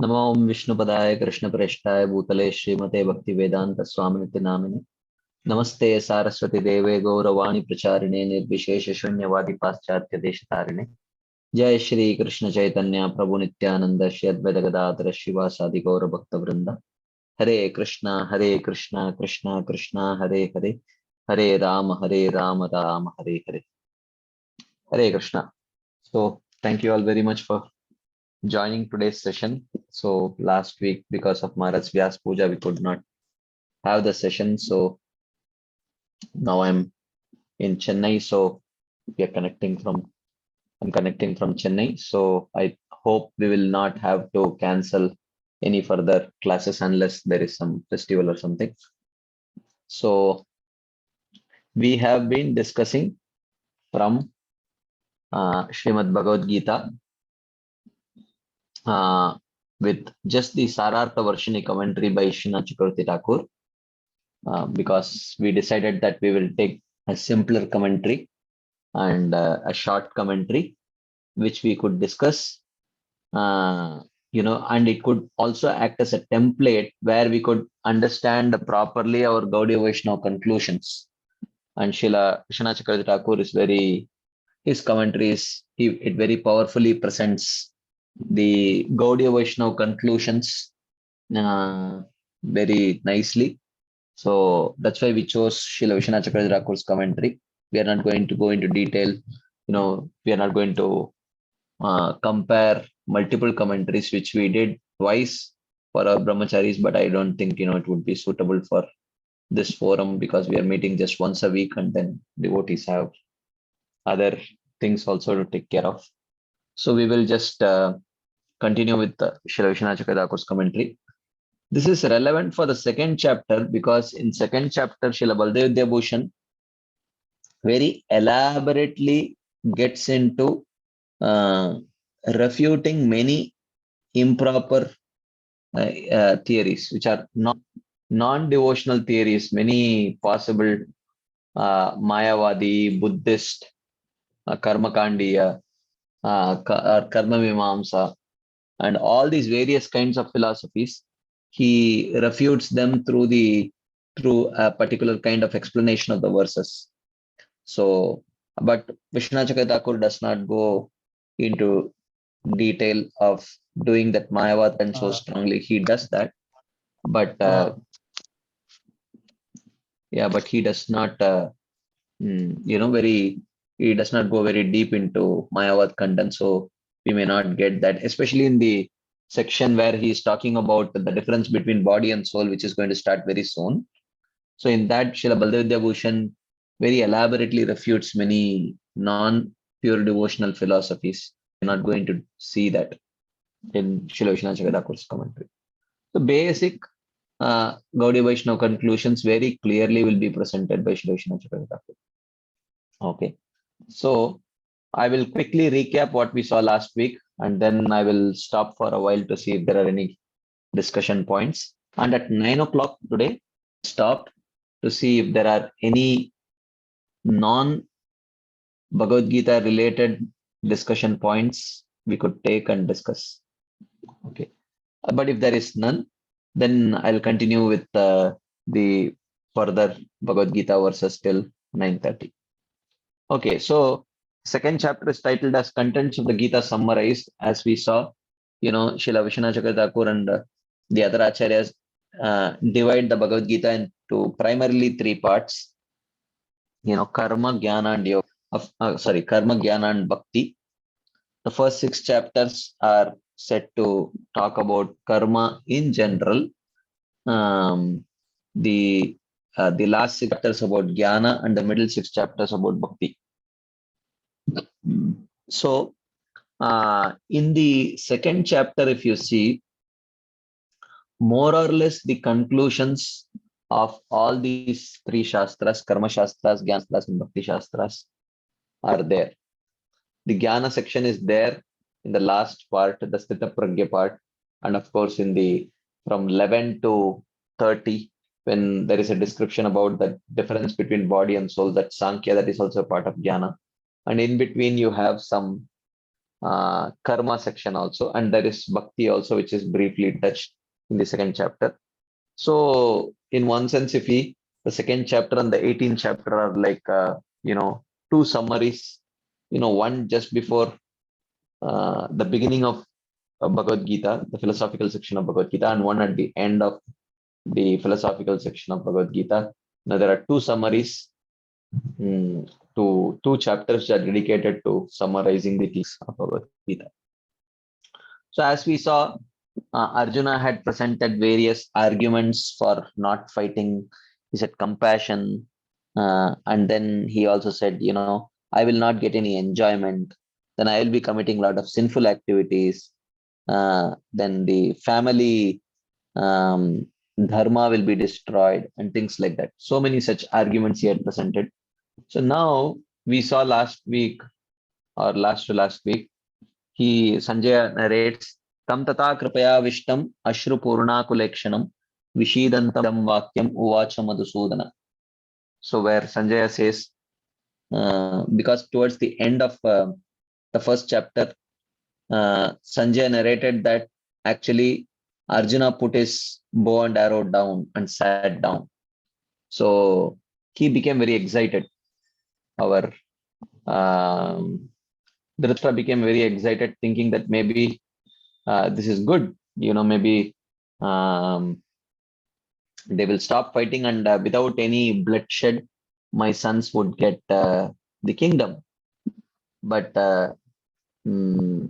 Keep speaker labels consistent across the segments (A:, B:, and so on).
A: नमो ओम विष्णुपदाय कृष्णप्रेष्ठाय भूतले श्रीमते भक्तिवेदांत स्वामिनिति नामिने नमस्ते सारस्वती देवे गौरवाणी प्रचारिणे निर्विशेष शून्यवादी पाश्चात्य देशतारिणे जय श्री कृष्ण चैतन्य प्रभु नित्यानंद श्री अद्वैत गदाधर शिवासादि गौर भक्त वृंद हरे Krishna Krishna Krishna Hare Hare Hare Ram Ram Hare Hare Hare Krishna. So thank you all very much for joining today's session. So last week, because of Maharaj Vyas Puja, we could not have the session. So now I'm in Chennai. So we are I'm connecting from Chennai. So I hope we will not have to cancel any further classes unless there is some festival or something. So we have been discussing from Srimad Bhagavad Gita with just the Sarartha Varshini commentary by Srinath Chakravarti Thakur. Because we decided that we will take a simpler commentary and a short commentary which we could discuss, uh, and it could also act as a template where we could understand properly our Gaudiya Vaishnava conclusions. And Srila Vishwanath Chakravarti Thakur is his commentaries, it very powerfully presents the Gaudiya Vaishnava conclusions uh, very nicely. So that's why we chose Srila Vishwanath Chakravarti Thakur's commentary. We are not going to go into detail. We are not going to compare multiple commentaries, which we did twice for our brahmacharis, but I don't think it would be suitable for this forum because we are meeting just once a week, and then devotees have other things also to take care of. So we will just continue with Srila Vishwanath Chakravarti Thakur's commentary. This is relevant for the second chapter because in second chapter, Srila Baldev Vidyabhushan very elaborately gets into refuting many improper theories, which are not non-devotional theories, many possible Mayavadi, Buddhist, Karmakandiya, Karma Mimamsa, and all these various kinds of philosophies. He refutes them through a particular kind of explanation of the verses. So, but Vishwanath Chakravarti Thakur does not go into detail of doing that Mayavad and so strongly. He does that, but but he does not, he does not go very deep into Mayavad content. So we may not get that, especially in the section where he is talking about the difference between body and soul, which is going to start very soon. So in that, Srila Baldev Vidyabhushan very elaborately refutes many non-pure devotional philosophies. We're not going to see that in Srila Vishwanath Chakravarti Thakur's commentary. The basic Gaudiya Vaishnava conclusions very clearly will be presented by Srila Vishwanath Chakravarti Thakur. Okay, so I will quickly recap what we saw last week, and then I will stop for a while to see if there are any discussion points. And at 9 o'clock today, stopped to see if there are any non-Bhagavad Gita related discussion points we could take and discuss. Okay, but if there is none, then I'll continue with the further Bhagavad Gita verses till 9:30. Okay, so second chapter is titled as Contents of the Gita Summarized. As we saw, Srila Vishwanath Chakravarti Thakur and the other acharyas divide the Bhagavad Gita into primarily three parts. Karma, Jnana, and Yoga. Karma, Jnana, and Bhakti. The first six chapters are set to talk about karma in general. The last six chapters about Jnana and the middle six chapters about Bhakti. So, in the second chapter, if you see, more or less the conclusions of all these three shastras, Karma Shastras, Jnana Shastras, and Bhakti Shastras, are there. The Jnana section is there in the last part, the Sthita Pragya part, and of course in the from 11 to 30, when there is a description about the difference between body and soul, that Sankhya, that is also a part of Jnana. And in between you have some karma section also, and there is bhakti also, which is briefly touched in the second chapter. So, in one sense, if we the second chapter and the 18th chapter are like two summaries. One just before the beginning of Bhagavad Gita, the philosophical section of Bhagavad Gita, and one at the end of the philosophical section of Bhagavad Gita. Now there are two summaries, two chapters that are dedicated to summarizing the teachings of Bhagavad Gita. So as we saw, Arjuna had presented various arguments for not fighting. He said compassion, and then he also said, I will not get any enjoyment. Then I will be committing a lot of sinful activities. Then the family dharma will be destroyed and things like that. So many such arguments he had presented. So now we saw last week or last to last week, Sanjaya narrates, Tam tata kripaya vishtam ashru purnakulekshanam vishidantam vakyam uvacha madhusudana. So where Sanjaya says, because towards the end of the first chapter, Sanjay narrated that actually Arjuna put his bow and arrow down and sat down. So he became very excited. Our Dhritra became very excited, thinking that maybe this is good. Maybe they will stop fighting, and without any bloodshed, my sons would get the kingdom. But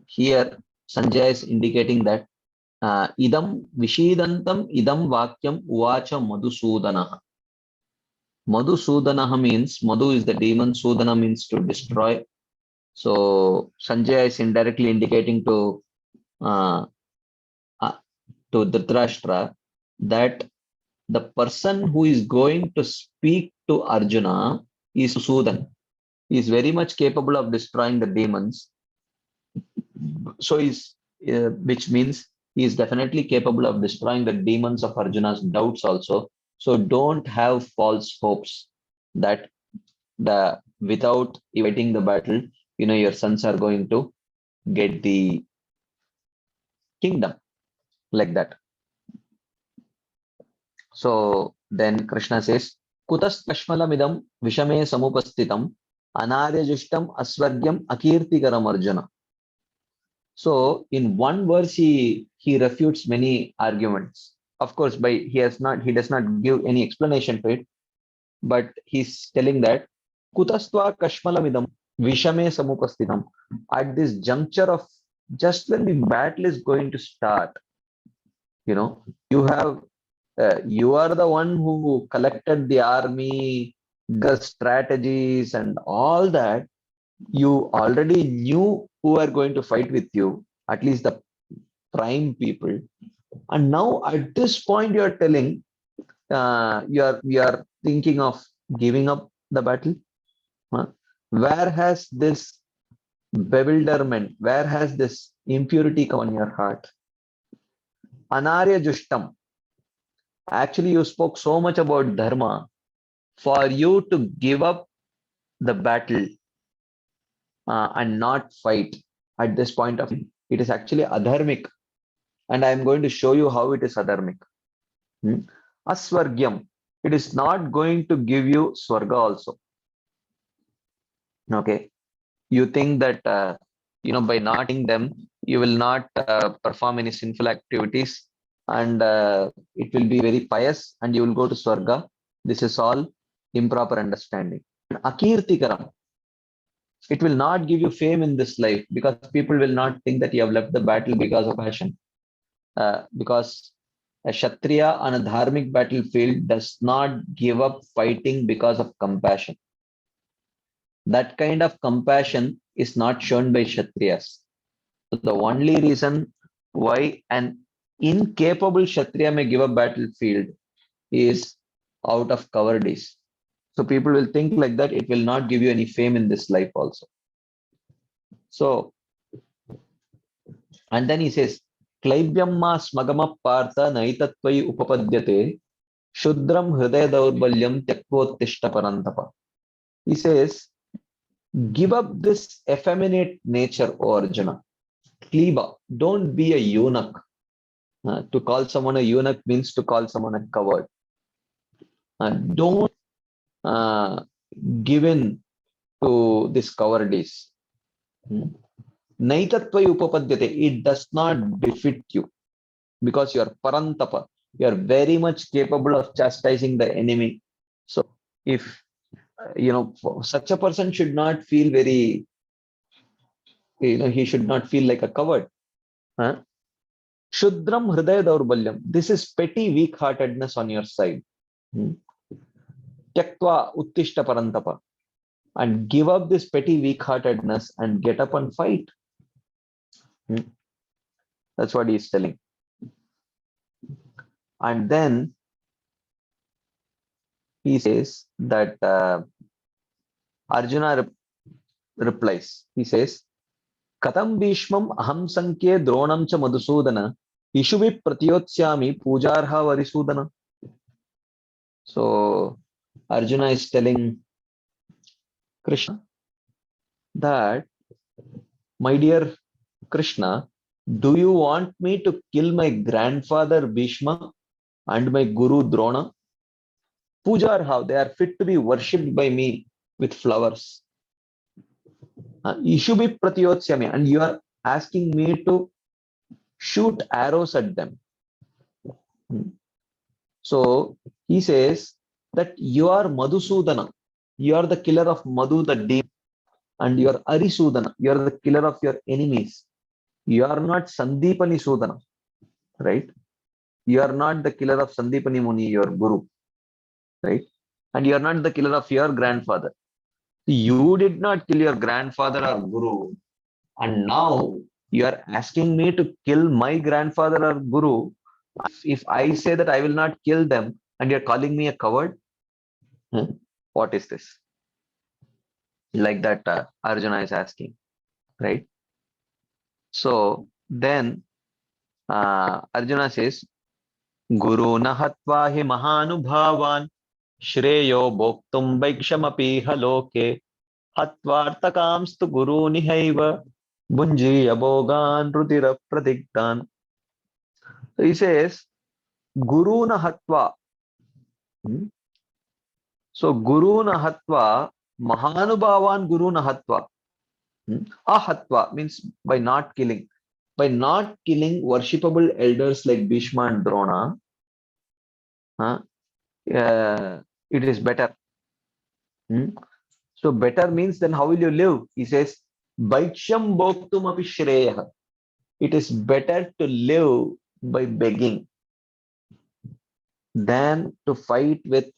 A: here Sanjay is indicating that idam vishidantam idam vakyam uvacha madhusudanaha. Madhusudanaha means, Madhu is the demon, Sudana means to destroy. So Sanjay is indirectly indicating to Dhritarashtra that the person who is going to speak to Arjuna is Sudan. He is very much capable of destroying the demons. So which means he is definitely capable of destroying the demons of Arjuna's doubts also. So don't have false hopes that without fighting the battle, your sons are going to get the kingdom like that. So then Krishna says, Kutas Kashmalamidam Vishame Samupastitam Anaryajishtam Asvargyam Akirtikaram Arjuna. So in one verse he refutes many arguments. Of course, he does not give any explanation to it, but he's telling that Kutastva Kashmalamidam Vishame Samupastitam. At this juncture of just when the battle is going to start, you have you are the one who collected the army, the strategies and all that. You already knew who are going to fight with you, at least the prime people. And now at this point you are telling, you are thinking of giving up the battle. Where has this bewilderment, where has this impurity come on your heart? Anarya Jushtam. Actually, you spoke so much about dharma. For you to give up the battle and not fight at this point of it is actually adharmic. And I am going to show you how it is adharmic. Asvargyam. It is not going to give you swarga also. Okay. You think that, by not eating them, you will not perform any sinful activities, and it will be very pious and you will go to swarga. This is all improper understanding. Akirtikaram. It will not give you fame in this life, because people will not think that you have left the battle because of passion. Because a Kshatriya on a dharmic battlefield does not give up fighting because of compassion. That kind of compassion is not shown by Kshatriyas. So the only reason why an incapable Kshatriya may give up battlefield is out of cowardice. So people will think like that. It will not give you any fame in this life also. So, and then he says, Klaibyamma smagama partha naitattvai upapadyate shudram hridaya daurbalyam tyaktvottishta parantapa. He says, Give up this effeminate nature, O Arjuna. Kliba, don't be a eunuch. To call someone a eunuch means to call someone a coward. Don't uh, give in to this cowardice. Naitatvai upapadyate, it does not befit you because you are parantapa. You are very much capable of chastising the enemy. So if such a person should not feel very, he should not feel like a coward. Huh? Shudram hridaya daurbalyam. This is petty weak-heartedness on your side. Tyaktva uttishta parantapa. And give up this petty weak-heartedness and get up and fight. That's what he is telling. And then he says that Arjuna replies. He says, Katam Bhishmam aham sankye dronam cha madhusudana ishubi pratyotsyami pujarha varisudana. So Arjuna is telling Krishna that, my dear Krishna, do you want me to kill my grandfather Bhishma and my guru Drona? Pujarha, they are fit to be worshipped by me with flowers. Ishubi pratyotsyami, and you are asking me to shoot arrows at them. So he says that you are Madhusudana, you are the killer of Madhu the demon, and you are Arisudana, you are the killer of your enemies. You are not Sandipani Sudana, right? You are not the killer of Sandipani Muni, your guru, right? And you are not the killer of your grandfather. You did not kill your grandfather or guru, and now you are asking me to kill my grandfather or guru. If I say that I will not kill them and you're calling me a coward, what is this? Like that, Arjuna is asking, right? So then Arjuna says, Guru nahatva hi mahanubhavan shreyo bhoktum vaikshamapi haloke hatvartakamstu guru nihaiva bunji abogan rudira pradigdan. So he says, Guru nahatva. So Guru nahatva, mahanubhavan Guru nahatva. Ahatva means by not killing. By not killing worshipable elders like Bhishma and Drona, it is better. So better means then how will you live? He says, Vaiksham bhoktum api shreya. It is better to live by begging than to fight with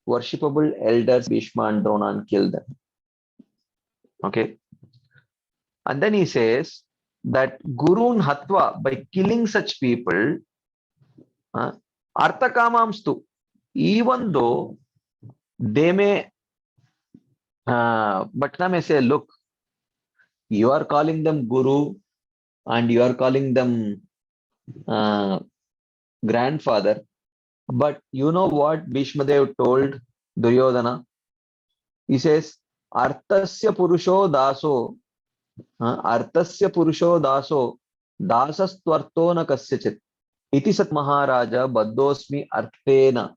A: worshipable elders Bhishma and Drona and kill them. Okay. And then he says that Gurun Hatva, by killing such people, Arthakamamstu, even though they may, Bhattacharya may say, look, you are calling them Guru and you are calling them grandfather, but you know what Bhishma Dev told Duryodhana? He says, Arthasya Purusho Daso, Arthasya Purusho Daso, Dasastvarto na kasyachit. Iti Sat Maharaja Baddosmi Arthena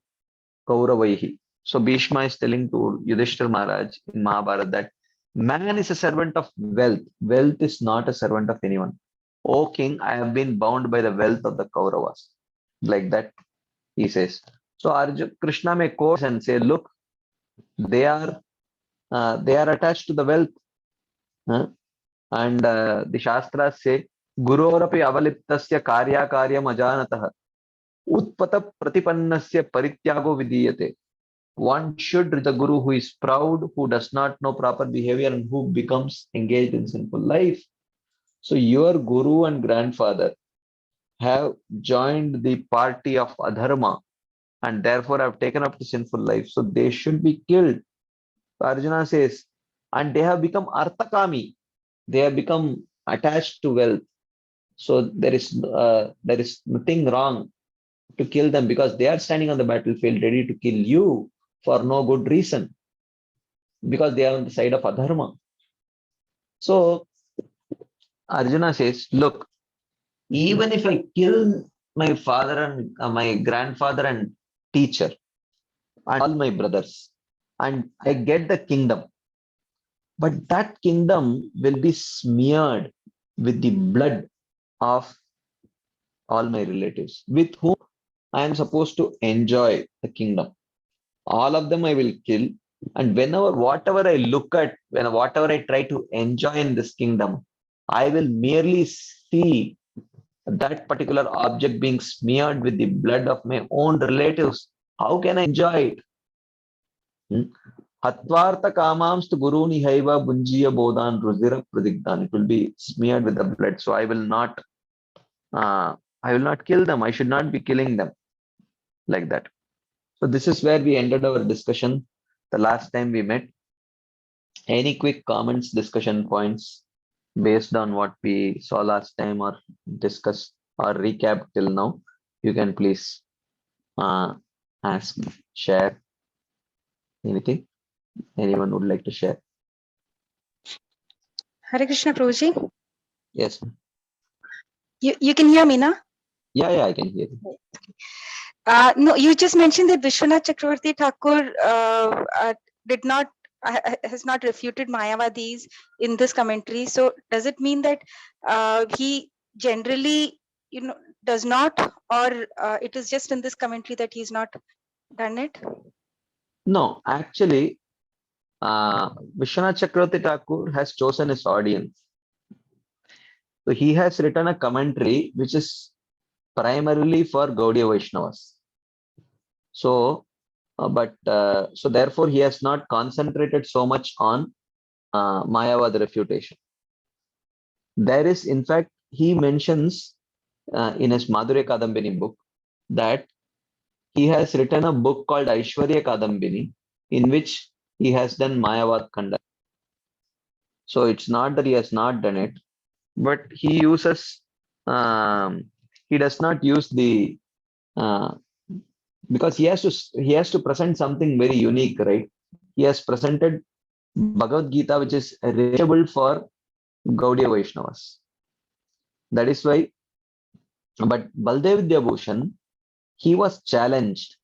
A: Kauravaihi. So Bhishma is telling to Yudhishthira Maharaj in Mahabharata that man is a servant of wealth. Wealth is not a servant of anyone. O king, I have been bound by the wealth of the Kauravas. Like that, he says. So Arjuna, Krishna may quote and say, look, they are attached to the wealth. And the Shastras say, Gurorapi avaliptasya karya karyam ajanatah utpata pratipannasya parityago vidiyate. One should read the guru who is proud, who does not know proper behavior, and who becomes engaged in sinful life. So your guru and grandfather have joined the party of adharma and therefore have taken up the sinful life. So they should be killed. So Arjuna says, and they have become arthakami. They have become attached to wealth. So there is nothing wrong to kill them because they are standing on the battlefield ready to kill you for no good reason, because they are on the side of adharma. So Arjuna says, look, even if I kill my father and my grandfather and teacher and all my brothers, and I get the kingdom, but that kingdom will be smeared with the blood of all my relatives with whom I am supposed to enjoy the kingdom. All of them I will kill. And whenever, whatever I look at, when whatever I try to enjoy in this kingdom, I will merely see that particular object being smeared with the blood of my own relatives. How can I enjoy it? Hatvartha kamamstu guru nihaiva bunjiya bodhan ruzira pradigdan. It will be smeared with the blood. So uh, I will not kill them. I should not be killing them like that. So this is where we ended our discussion the last time we met. Any quick comments, discussion points based on what we saw last time or discussed or recap till now? You can please ask, share anything. Anyone would like to share?
B: Hare Krishna, Prabhuji.
A: Yes.
B: You can hear me, na?
A: Yeah, I can hear you.
B: No, you just mentioned that Vishwanath Chakravarti Thakur did not has not refuted Mayavadis in this commentary. So does it mean that he generally, does not, or it is just in this commentary that he's not done it?
A: No, actually, Vishwanath Chakravarti Thakur has chosen his audience. So he has written a commentary which is primarily for Gaudiya Vaishnavas. So, so therefore he has not concentrated so much on Mayavad refutation. There is, in fact, he mentions in his Madhurya Kadambini book that he has written a book called Aishwarya Kadambini, in which he has done Mayavad Khanda. So it's not that he has not done it, but he uses, he does not use the, because he has to present something very unique, right? He has presented Bhagavad Gita, which is reachable for Gaudiya Vaishnavas. That is why, but Baldev Vidyabhushan, he was challenged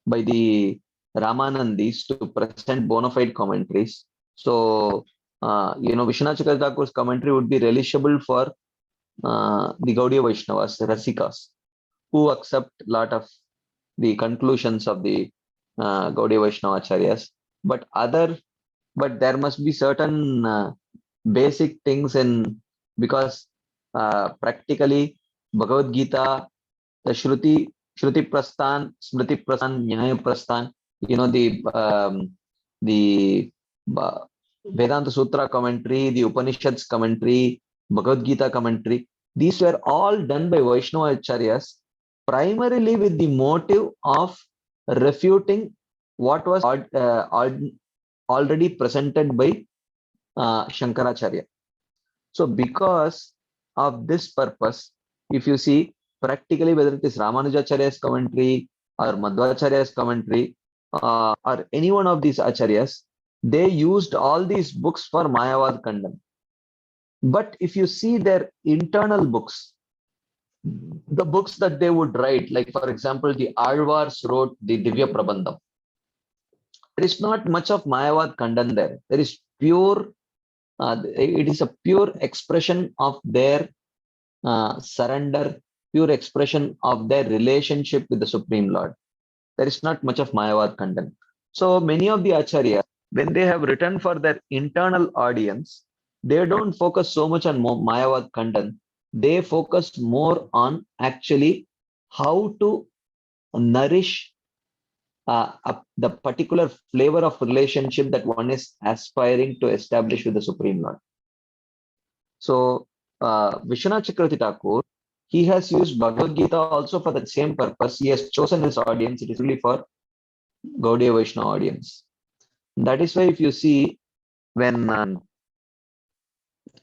A: by the Ramanandis to present bona fide commentaries. So, Vishwanath Chakravarti Thakur's commentary would be relishable for the Gaudiya Vaishnavas, Rasikas, who accept a lot of the conclusions of the Gaudiya Vaishnava Acharyas. But there must be certain basic things because practically Bhagavad Gita, the Shruti Prasthan, Smriti Prasthan, Nyaya Prasthan, the Vedanta Sutra commentary, the Upanishads commentary, Bhagavad Gita commentary, these were all done by Vaishnava Acharyas primarily with the motive of refuting what was already presented by Shankaracharya. So because of this purpose, if you see practically whether it is Ramanujacharya's commentary or Madhvacharya's commentary or any one of these acharyas, they used all these books for Mayavad Khandam. But if you see their internal books, the books that they would write, like for example, the Alvars wrote the Divya Prabandham. There is not much of Mayavad Khandam there. There is pure, it is a pure expression of their surrender, pure expression of their relationship with the Supreme Lord. There is not much of Mayavad Khandam. So many of the Acharyas, when they have written for their internal audience, they don't focus so much on Mayavad Khandam. They focus more on actually how to nourish the particular flavor of relationship that one is aspiring to establish with the Supreme Lord. So Vishwanath Chakravarti Thakur, he has used Bhagavad Gita also for the same purpose. He has chosen his audience. It is really for Gaudiya Vaishnava audience. That is why if you see when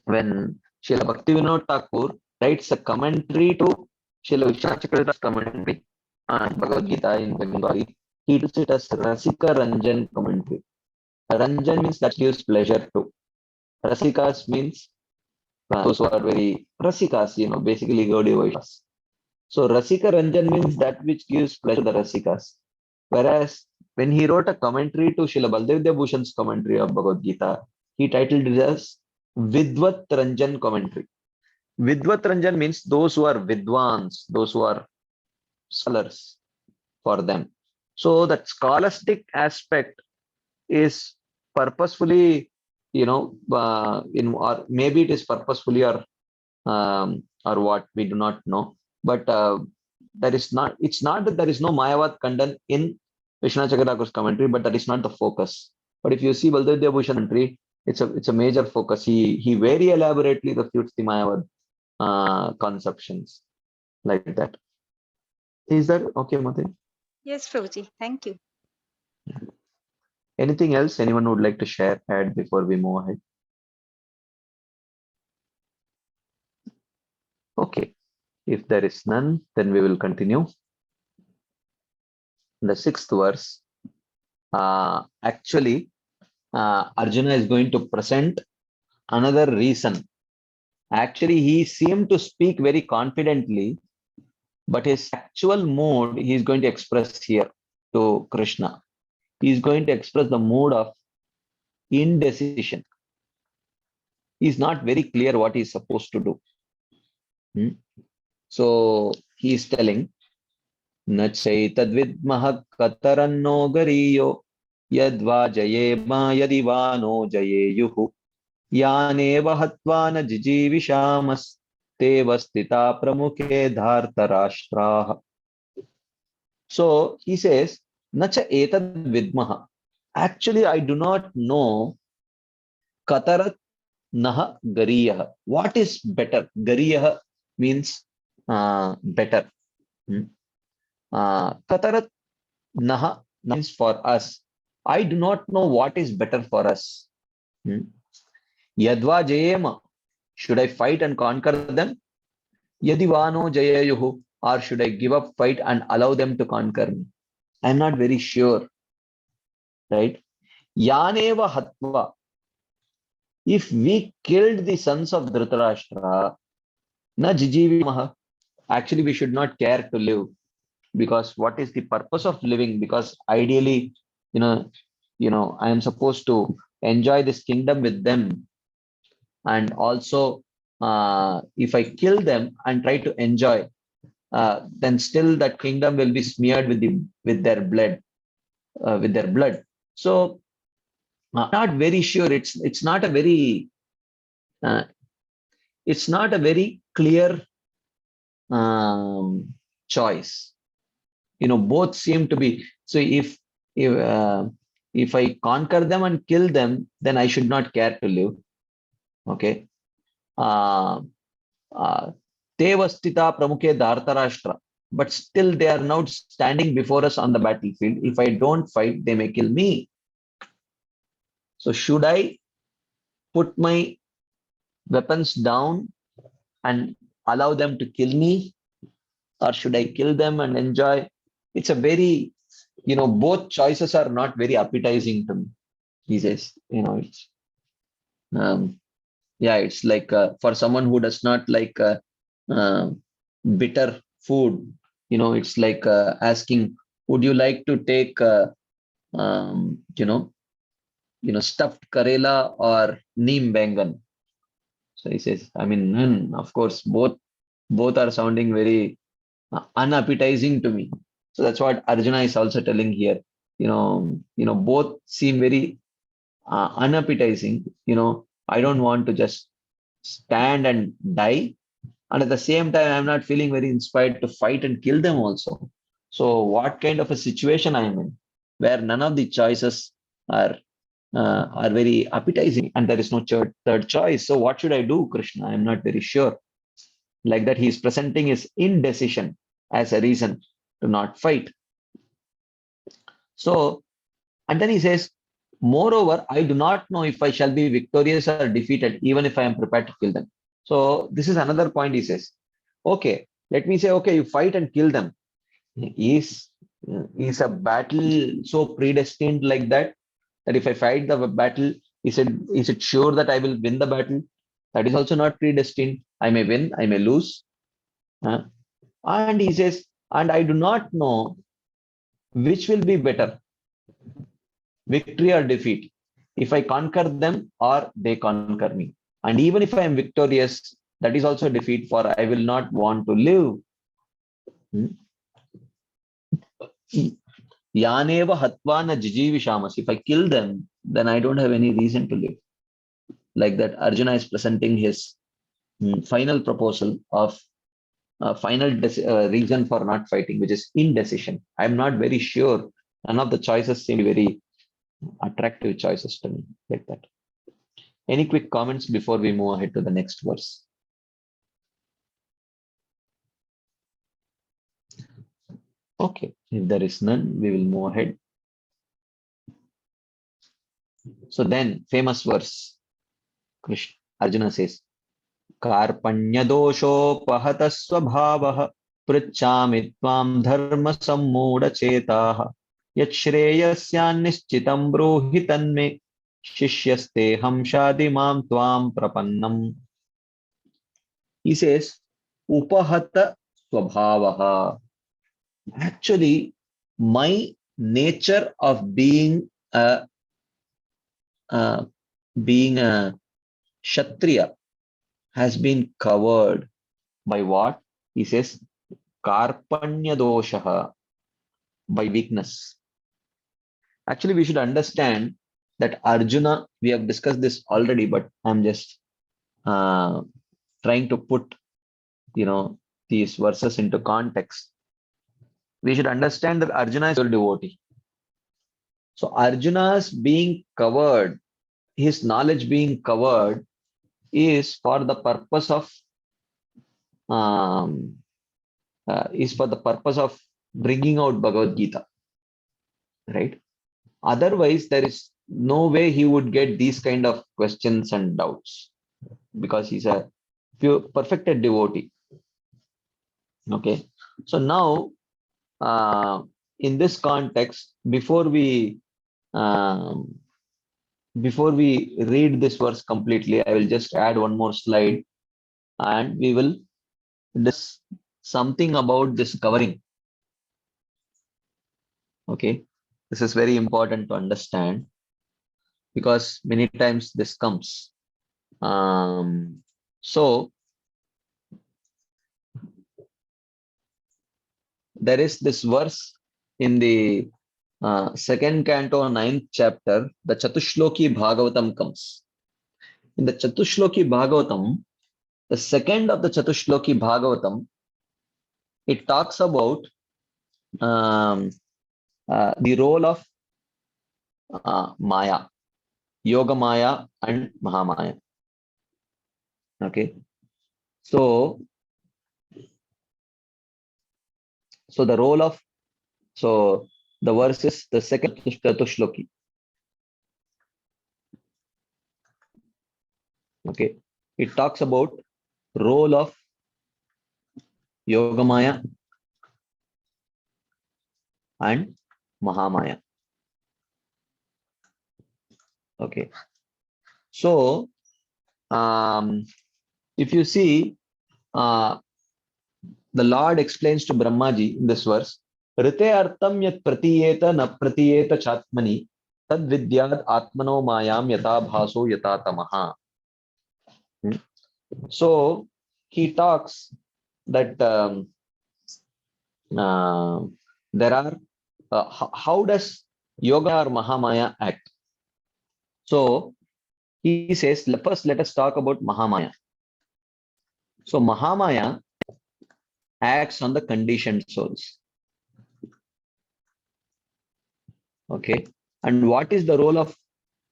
A: Srila Bhaktivinoda Thakur writes a commentary to Srila Vishwanath Chakravarti's commentary on Bhagavad Gita in Bengali, he does it as Rasika Ranjan commentary. Ranjan means that gives pleasure to. Rasikas means those who are very Rasikas, basically Gaudiya Vaishnavas. So Rasika Ranjan means that which gives pleasure to the Rasikas. Whereas when he wrote a commentary to Srila Baldev Bhushan's commentary of Bhagavad Gita, he titled it as Vidvat Ranjan commentary. Vidvat Ranjan means those who are Vidwans, those who are scholars for them. So that scholastic aspect is purposefully, or maybe it is purposefully or what, we do not know. But there is not. It's not that there is no Mayavad Khandan in Vishwanath Chakravarti's commentary, but that is not the focus. But if you see Baldev Bhushan commentary, it's a major focus. He very elaborately refutes the Mayavad conceptions like that. Is that okay, Matin?
B: Yes, Prabhuji. Thank you.
A: Anything else anyone would like to share, add before we move ahead? Okay. If there is none, then we will continue. In the 6th verse, actually, Arjuna is going to present another reason. Actually, he seemed to speak very confidently, but his actual mood he is going to express here to Krishna. He is going to express the mood of indecision. He is not very clear what he is supposed to do. So he is telling, न चैतद्विद्मः कतरन्नो गरीयो यद्वा जयेमा यदि वा no जयेयुः यानेव हत्वा न जिजीविषामस्तेव स्थिता प्रमुखे धार्तराष्ट्राः. So he says, न च एतद्विद्मः. Actually, I do not know katarat nah gariyah. What is better? Gariyah means better. Katarat Naha means for us. I do not know what is better for us. Yadva Jayema. Should I fight and conquer them? Yadivano Jayayuhu. Or should I give up fight and allow them to conquer me? I'm not very sure. Right? Yaneva Hatva. If we killed the sons of Dhritarashtra, na Jijivimaha. Actually, we should not care to live. Because what is the purpose of living? Because ideally, I am supposed to enjoy this kingdom with them, and also if I kill them and try to enjoy, then still that kingdom will be smeared with their blood. So I'm not very sure. It's not a very clear choice. Both seem to be. So if I conquer them and kill them, then I should not care to live. Okay. Tevastita Pramukhe Dhartarashtra. But still they are now standing before us on the battlefield. If I don't fight, they may kill me. So should I put my weapons down and allow them to kill me? Or should I kill them and enjoy? It's a very, both choices are not very appetizing to me. He says, it's, it's like for someone who does not like bitter food, it's like asking, would you like to take, stuffed karela or neem bangan? So he says, I mean, of course, both are sounding very unappetizing to me. So that's what Arjuna is also telling here. Both seem very unappetizing. I don't want to just stand and die. And at the same time, I'm not feeling very inspired to fight and kill them also. So what kind of a situation I am in, where none of the choices are very appetizing and there is no third choice. So what should I do, Krishna? I'm not very sure. Like that, he is presenting his indecision as a reason to not fight. So, and then he says, moreover, I do not know if I shall be victorious or defeated, even if I am prepared to kill them. So this is another point. He says, okay, let me say, okay, you fight and kill them. Is a battle so predestined like that if I fight the battle, Is it sure that I will win the battle? That is also not predestined. I may win, I may lose. And he says, and I do not know which will be better, victory or defeat, if I conquer them or they conquer me. And even if I am victorious, that is also defeat, for I will not want to live. Yaneva Hatvana Jijivishamas. If I kill them, then I don't have any reason to live. Like that, Arjuna is presenting his final proposal of final reason for not fighting, which is indecision. I'm not very sure. None of the choices seem very attractive choices to me, like that. Any quick comments before we move ahead to the next verse? Okay, if there is none, we will move ahead. So then, famous verse, Krishna, Arjuna says, कार्पण्यदोषोपहतः स्वभावः पृच्छामि त्वां धर्मसम्मूढचेताः यच्छ्रेयस्यान्निश्चितं ब्रूहि तन्मे शिष्यस्तेऽहं शाधि मां त्वां प्रपन्नम्. He says, upahata swabhavaha. Actually, my nature of being a Kshatriya has been covered by what? He says, Karpanya doshaha, by weakness. Actually, we should understand that Arjuna, we have discussed this already, but I'm just trying to put, these verses into context. We should understand that Arjuna is a devotee. So Arjuna's being covered, his knowledge being covered, is for the purpose of bringing out Bhagavad Gita, right? Otherwise, there is no way he would get these kind of questions and doubts, because he's a pure perfected devotee. Okay, so now in this context, before we read this verse completely, I will just add one more slide, and we will discuss something about this covering. Okay, this is very important to understand, because many times this comes. So there is this verse in the second canto, 9th chapter, the Chatushloki Bhagavatam comes. In the Chatushloki Bhagavatam, the second of the Chatushloki Bhagavatam, it talks about the role of Maya, Yoga Maya and Mahamaya. Okay, so the role of, the verse is the second Chatushloki. Okay, it talks about role of Yogamaya and Mahamaya. Okay, so if you see, the Lord explains to Brahmaji in this verse, Rite artam yat pratiyeta na pratiyeta chatmani tad vidyad atmano mayam yata bhaso yata tamaha. So he talks that there are, how does Yoga or Mahamaya act? So he says, first let us talk about Mahamaya. So Mahamaya acts on the conditioned souls. Okay, and what is the role of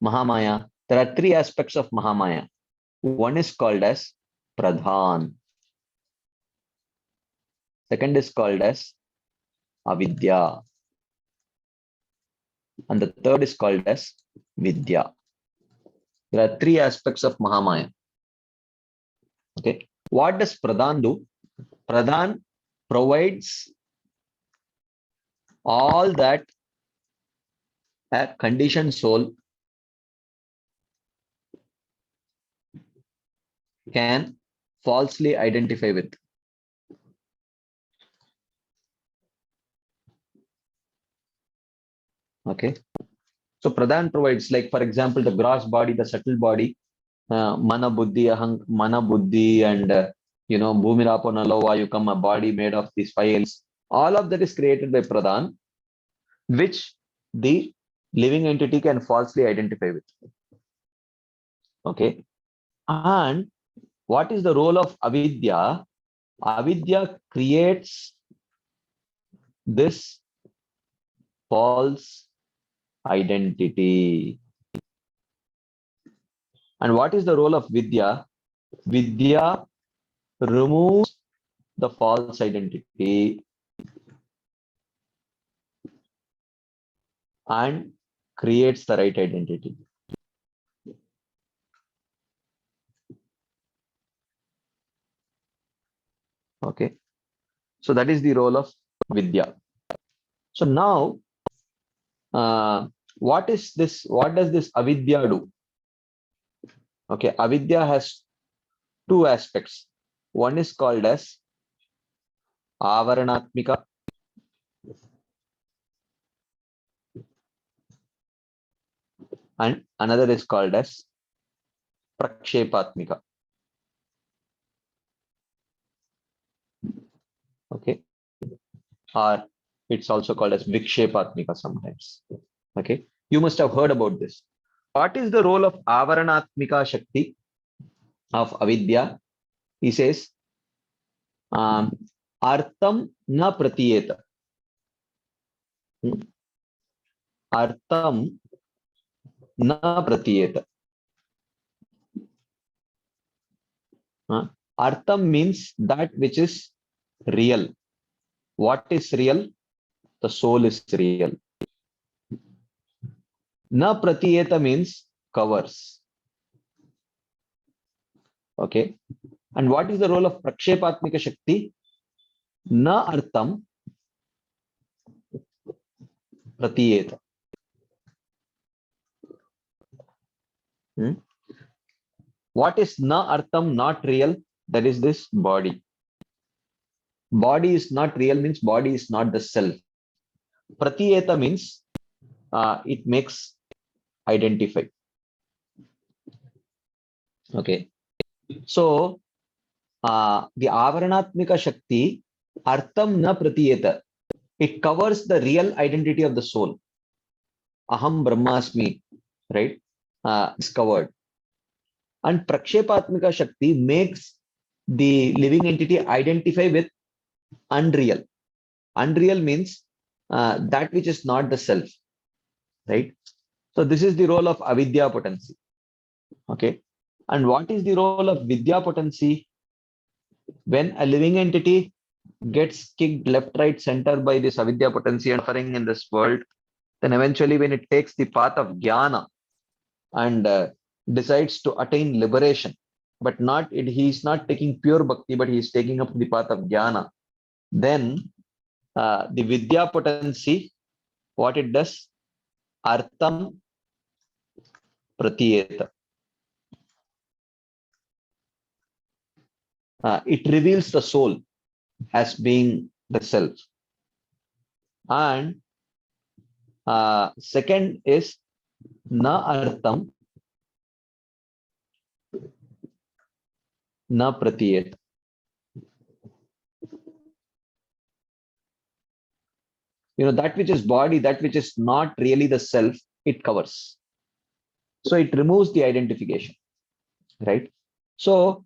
A: Mahamaya? There are three aspects of Mahamaya. One is called as Pradhan. Second is called as Avidya. And the third is called as Vidya. There are three aspects of Mahamaya. Okay, what does Pradhan do? Pradhan provides all that a conditioned soul can falsely identify with. Okay. So Pradhan provides, like, for example, the gross body, the subtle body, mana buddhi, mana buddhi, and bhumirapo nalova, you come a body made of these five elements. All of that is created by Pradhan, which the living entity can falsely identify with. Okay. And what is the role of avidya? Avidya creates this false identity. And what is the role of vidya? Vidya removes the false identity and creates the right identity. Okay. So that is the role of vidya. So now, what is this? What does this avidya do? Okay, avidya has two aspects. One is called as avaranatmika, and another is called as prakshepatmika. Okay, or it's also called as vikshepatmika sometimes. Okay, you must have heard about this. What is the role of avaranatmika shakti of avidya? He says, artham na pratiyeta. Artham na pratiyeta. Artham means that which is real. What is real? The soul is real. Na pratiyeta means covers. Okay. And what is the role of prakshepatmika shakti? Na artham pratiyeta. What is na artham, not real? That is this body. Body is not real means body is not the self. Pratiyeta means it makes identify. Okay. So the avaranatmika shakti, artham na pratiyeta, it covers the real identity of the soul. Aham brahmasmi, right? Is covered. And prakshepatmika shakti makes the living entity identify with unreal. Unreal means that which is not the self, right? So this is the role of avidya potency. Okay. And what is the role of vidya potency? When a living entity gets kicked left, right, center by this avidya potency and suffering in this world, then eventually when it takes the path of jnana and decides to attain liberation, but he is not taking pure bhakti, but he is taking up the path of jnana, then the vidya potency, what it does, artham pratiyeta. It reveals the soul as being the self. And second is na artham na pratiyeta. That which is body, that which is not really the self, it covers. So it removes the identification, right? So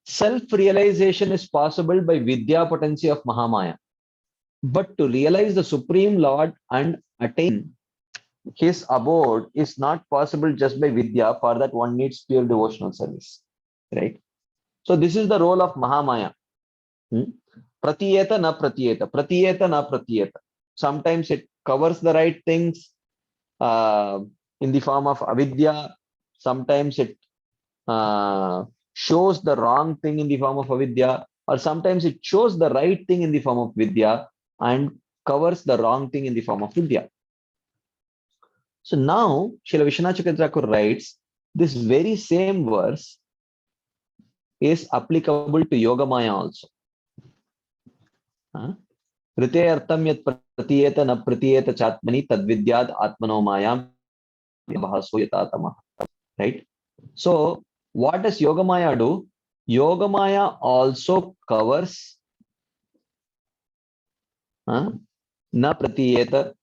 A: self-realization is possible by vidya potency of Mahamaya. But to realize the Supreme Lord and attain his abode is not possible just by vidya. For that, one needs pure devotional service, right? So this is the role of Mahamaya. Pratiyeta na pratiyeta. Pratiyeta na pratiyeta. Sometimes it covers the right things in the form of avidya. Sometimes it shows the wrong thing in the form of avidya, or sometimes it shows the right thing in the form of vidya and covers the wrong thing in the form of vidya. So now Srila Vishwanath Chakravarti Thakur writes this very same verse is applicable to Yogamaya also. Rite artham yat pratiyeta na pratiyeta chatmani tadvidyad atmano mayam bhaso yatatama. Right? So what does Yogamaya do? Yogamaya also covers na pratiyeta.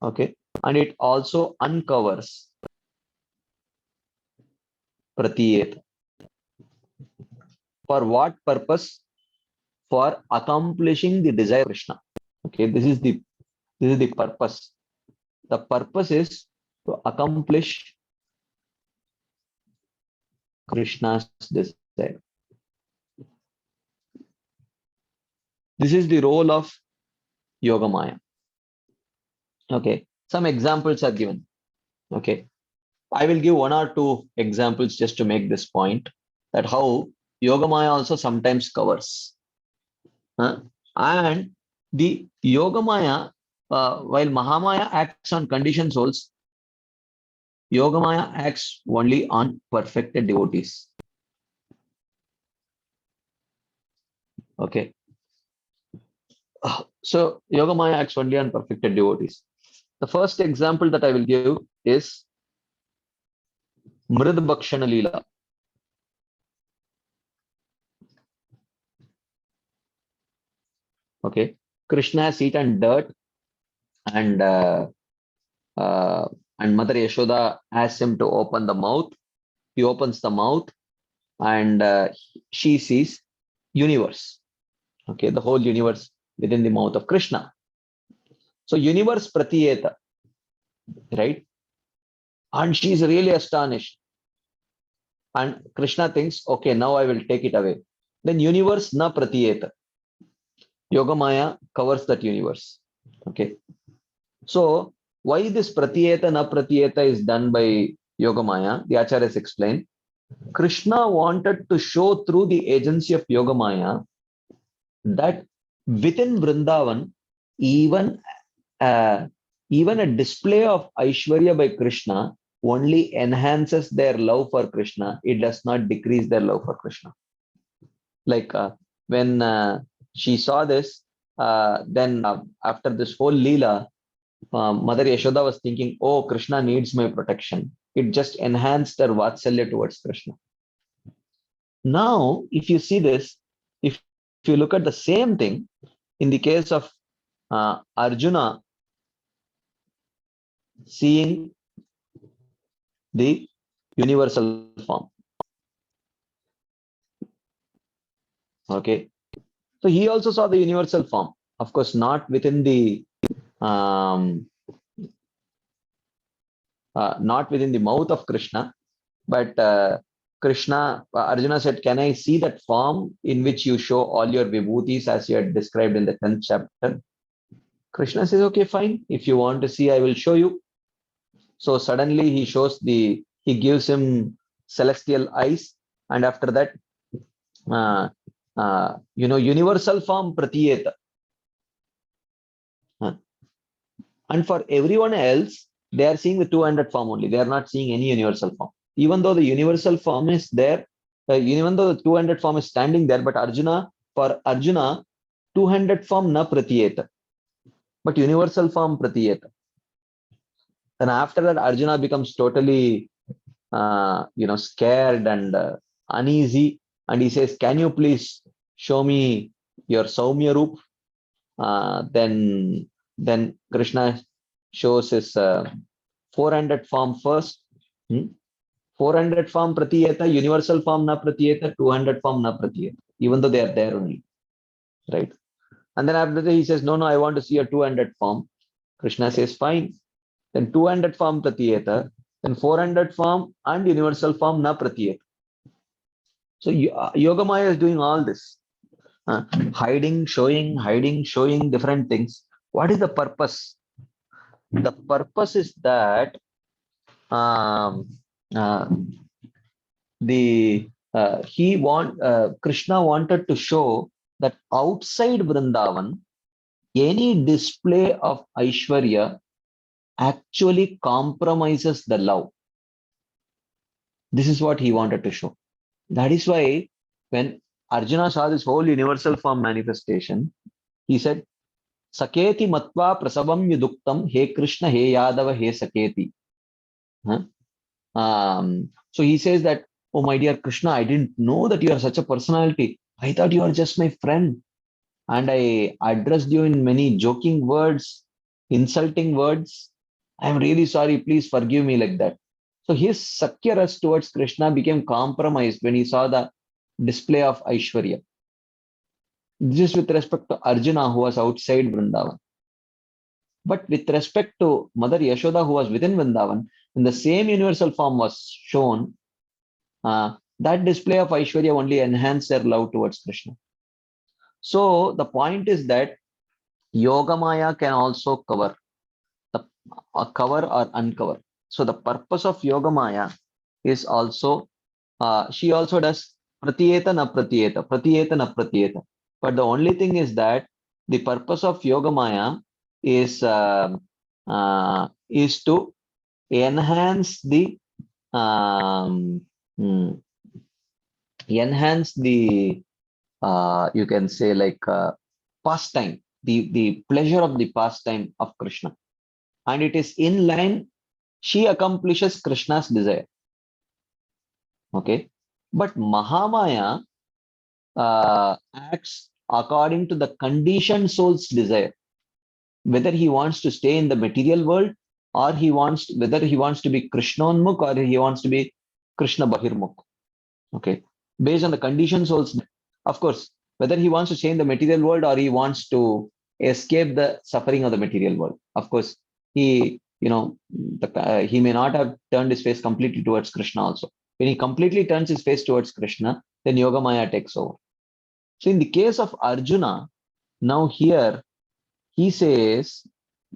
A: Okay. And it also uncovers pratiyeta. For what purpose? For accomplishing the desire of Krishna. Okay, this is the purpose. The purpose is to accomplish Krishna's desire. This is the role of Yogamaya. Okay, some examples are given. Okay, I will give one or two examples just to make this point, that how Yogamaya also sometimes covers. And the Yogamaya, while Mahamaya acts on conditioned souls, Yogamaya acts only on perfected devotees. Okay. So Yogamaya acts only on perfected devotees. The first example that I will give is Mrid Bhakshana Leela. Okay. Krishna has eaten dirt, and Mother Yashoda asks him to open the mouth. He opens the mouth, and she sees universe. Okay, the whole universe within the mouth of Krishna. So universe pratiyeta, right? And she is really astonished. And Krishna thinks, okay, now I will take it away. Then universe na pratiyeta. Yogamaya covers that universe. Okay. So why this pratiyeta na pratiyeta is done by Yogamaya? The Acharyas explain. Krishna wanted to show through the agency of Yogamaya that within Vrindavan, even a display of Aishwarya by Krishna only enhances their love for Krishna. It does not decrease their love for Krishna. Like when she saw this, then after this whole Leela, Mother Yashoda was thinking, oh, Krishna needs my protection. It just enhanced her Vatsalya towards Krishna. Now, if you see this, if you look at the same thing in the case of Arjuna seeing the universal form. Okay. So he also saw the universal form. Of course, not within the mouth of Krishna, but Arjuna said, can I see that form in which you show all your vibhutis as you had described in the 10th chapter? Krishna says, okay, fine. If you want to see, I will show you. So suddenly he gives him celestial eyes, and after that, universal form pratiyeta. And for everyone else, they are seeing the two-handed form only. They are not seeing any universal form. Even though the universal form is there, even though the two-handed form is standing there, but for Arjuna, two-handed form na pratiyeta, but universal form pratiyeta. And after that, Arjuna becomes totally, scared and uneasy, and he says, "Can you please show me your Saumya Roop?" Then Krishna shows his 400 form first. 400 form pratiyeta, universal form na pratiyeta, 200 form na pratiyeta, even though they are there only, right? And then after that he says, no, I want to see a 200 form. Krishna says, fine. Then 200 form pratiyeta, then 400 form and universal form na pratiyeta. So Yogamaya is doing all this. Hiding, showing different things. What is the purpose? The purpose is that Krishna wanted to show that outside Vrindavan, any display of Aishwarya actually compromises the love. This is what he wanted to show. That is why when Arjuna saw this whole universal form manifestation, he said, Saketi matva prasavam yuduktam, he Krishna, he Yadava, he Saketi. Huh? So he says that, oh my dear Krishna, I didn't know that you are such a personality. I thought you are just my friend. And I addressed you in many joking words, insulting words. I am really sorry. Please forgive me like that. So his Sakya ras towards Krishna became compromised when he saw the display of Aishwarya. This is with respect to Arjuna, who was outside Vrindavan. But with respect to Mother Yashoda, who was within Vrindavan, when the same universal form was shown, that display of Aishwarya only enhanced their love towards Krishna. So the point is that Yogamaya can also cover cover or uncover. So the purpose of Yogamaya is also she also does pratiyeta na pratiyeta, pratiyeta na pratiyeta. But the only thing is that the purpose of Yogamaya is to enhance the um, mm, enhance the you can say like pastime, the pleasure of the pastime of Krishna, and it is in line. She accomplishes Krishna's desire. Okay, but Mahamaya acts according to the conditioned soul's desire, whether he wants to stay in the material world or whether he wants to be Krishnonmukh or he wants to be Krishna Bahirmukh. Okay, based on the conditioned soul's, of course, whether he wants to stay in the material world or he wants to escape the suffering of the material world. Of course, he, he may not have turned his face completely towards Krishna also. When he completely turns his face towards Krishna, then Yogamaya takes over. So in the case of Arjuna, now here he says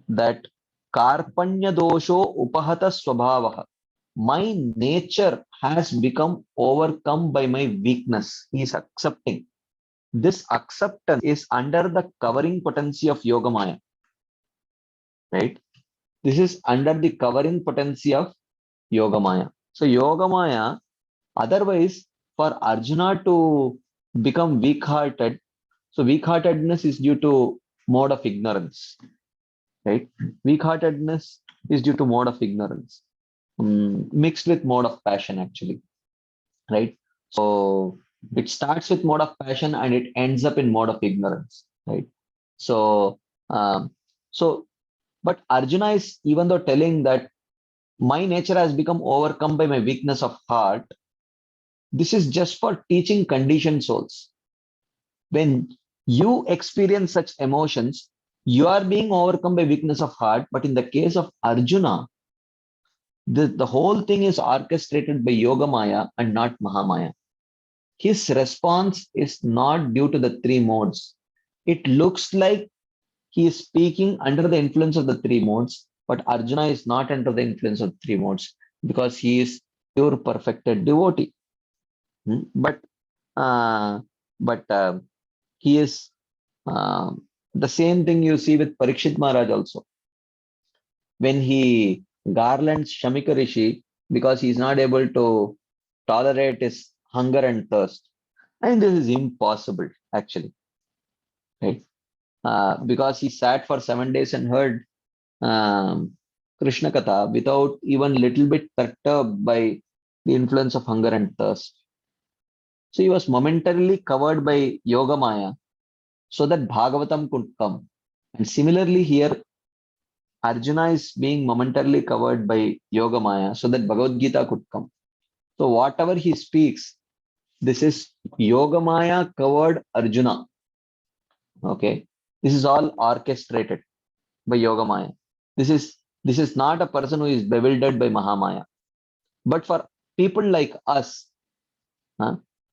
A: that Karpanya dosho upahata swabhavaha. My nature has become overcome by my weakness. He is accepting. This acceptance is under the covering potency of Yogamaya. Right? This is under the covering potency of Yogamaya. So Yogamaya, otherwise, for Arjuna to become weak-hearted, so weak-heartedness is due to mode of ignorance. Right? Weak-heartedness is due to mode of ignorance, mixed with mode of passion, actually. Right? So it starts with mode of passion and it ends up in mode of ignorance. Right? So, um, but Arjuna is, even though telling that my nature has become overcome by my weakness of heart, this is just for teaching conditioned souls. When you experience such emotions, you are being overcome by weakness of heart. But in the case of Arjuna, the whole thing is orchestrated by Yogamaya and not Mahamaya. His response is not due to the three modes. It looks like he is speaking under the influence of the three modes, but Arjuna is not under the influence of three modes because he is pure perfected devotee. But uh, he is the same thing you see with Parikshit Maharaj also. When he garlands Shamika Rishi because he is not able to tolerate his hunger and thirst. And this is impossible, actually. Right? Because he sat for 7 days and heard Krishna Katha without even little bit perturbed by the influence of hunger and thirst. So he was momentarily covered by Yoga Maya so that Bhagavatam could come. And similarly here, Arjuna is being momentarily covered by Yoga Maya so that Bhagavad Gita could come. So whatever he speaks, this is Yoga Maya covered Arjuna. Okay. This is all orchestrated by Yogamaya. This is not a person who is bewildered by Mahamaya. But for people like us,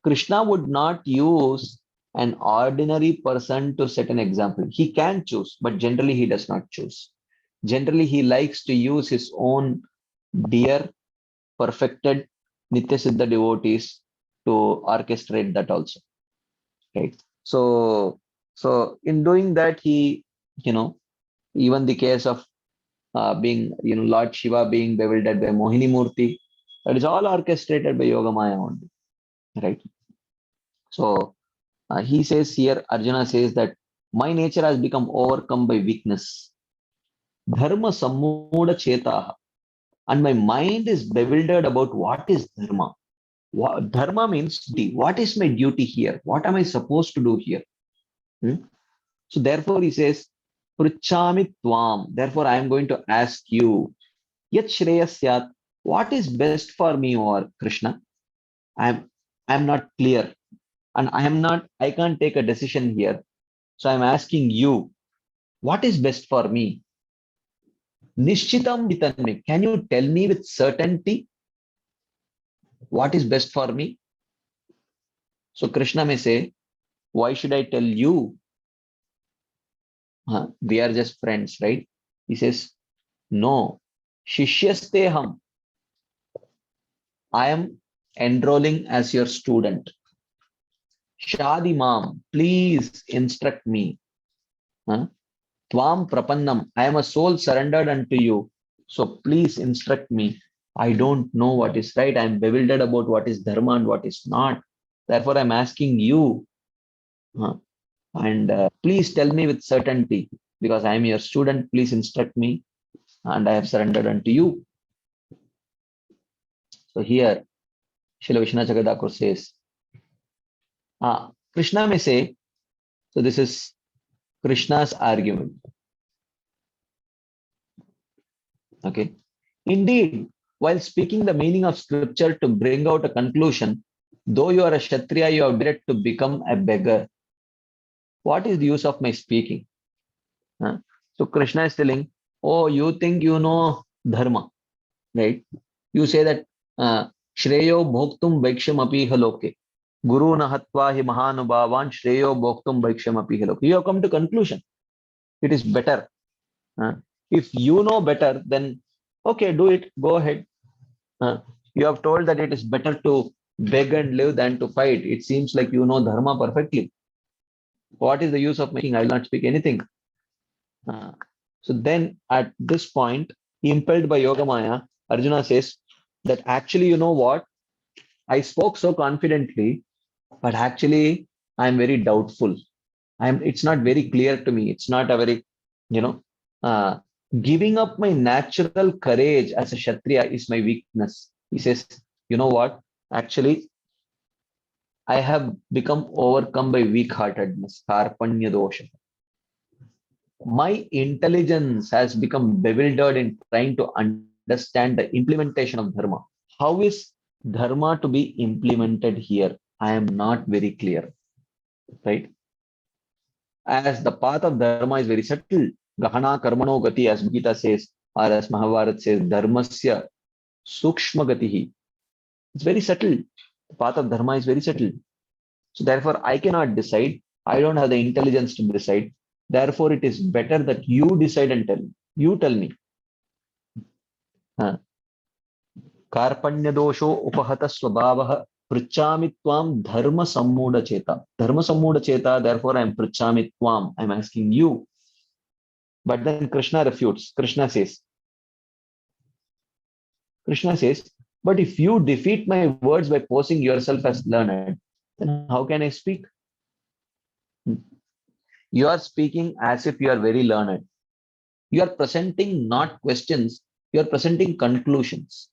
A: Krishna would not use an ordinary person to set an example. He can choose, but generally he does not choose. Generally, he likes to use his own dear, perfected Nitya Siddha devotees to orchestrate that also. Right. So in doing that, he, even the case of being, Lord Shiva being bewildered by Mohini Murti, That is all orchestrated by Yogamaya only, right? So he says here, Arjuna says that my nature has become overcome by weakness. Dharma sammuda chetaha. And my mind is bewildered about what is dharma. Dharma means duty. What is my duty here? What am I supposed to do here? Hmm? So therefore he says, Pruchami tvam. Therefore I am going to ask you, Yat Shreyasyat, what is best for me or Krishna? I'm not clear. And I can't take a decision here. So I'm asking you, what is best for me? Nishchitam vitanme. Can you tell me with certainty what is best for me? So Krishna may say, why should I tell you? We are just friends, right? He says, no. Shishyaste ham. I am enrolling as your student. Shadi mam, please instruct me. Tvam prapannam. I am a soul surrendered unto you. So please instruct me. I don't know what is right. I am bewildered about what is dharma and what is not. Therefore, I'm asking you. And please tell me with certainty, because I am your student. Please instruct me, and I have surrendered unto you. So here, Srila Vishwanath Chakravarti says, Krishna may say, so this is Krishna's argument. Okay. Indeed, while speaking the meaning of scripture to bring out a conclusion, though you are a Kshatriya, you have dared to become a beggar. What is the use of my speaking? So Krishna is telling, oh, you think you know dharma, right? You say that Shreyo bhoktum vaiksham apiha loke. Guru nahatva hi mahanubhavan Shreyo bhoktum vaiksham apiha loke. You have come to conclusion. It is better. If you know better, then okay, do it. Go ahead. You have told that it is better to beg and live than to fight. It seems like you know dharma perfectly. What is the use of making? I will not speak anything. So then at this point, impelled by Yogamaya, Arjuna says that actually, you know what? I spoke so confidently, but actually I'm very doubtful. It's not very clear to me. It's not a very, you know, giving up my natural courage as a Kshatriya is my weakness. He says, you know what? Actually, I have become overcome by weak-heartedness, karpanya dosha. My intelligence has become bewildered in trying to understand the implementation of dharma. How is dharma to be implemented here? I am not very clear, right? As the path of dharma is very subtle, gahana karmano gati, as Gita says, or as Mahabharata says, dharmasya sukshma gatihi. It's very subtle. The path of dharma is very subtle. So therefore, I cannot decide. I don't have the intelligence to decide. Therefore, it is better that you decide and tell me. You tell me. Karpanya dosho upahata swabhavah pruchami tvam dharma sammuda cheta. Dharma sammuda cheta, therefore I am pruchami tvam. I am asking you. But then Krishna refutes. Krishna says, but if you defeat my words by posing yourself as learned, then how can I speak? You are speaking as if you are very learned. You are presenting not questions, you are presenting conclusions,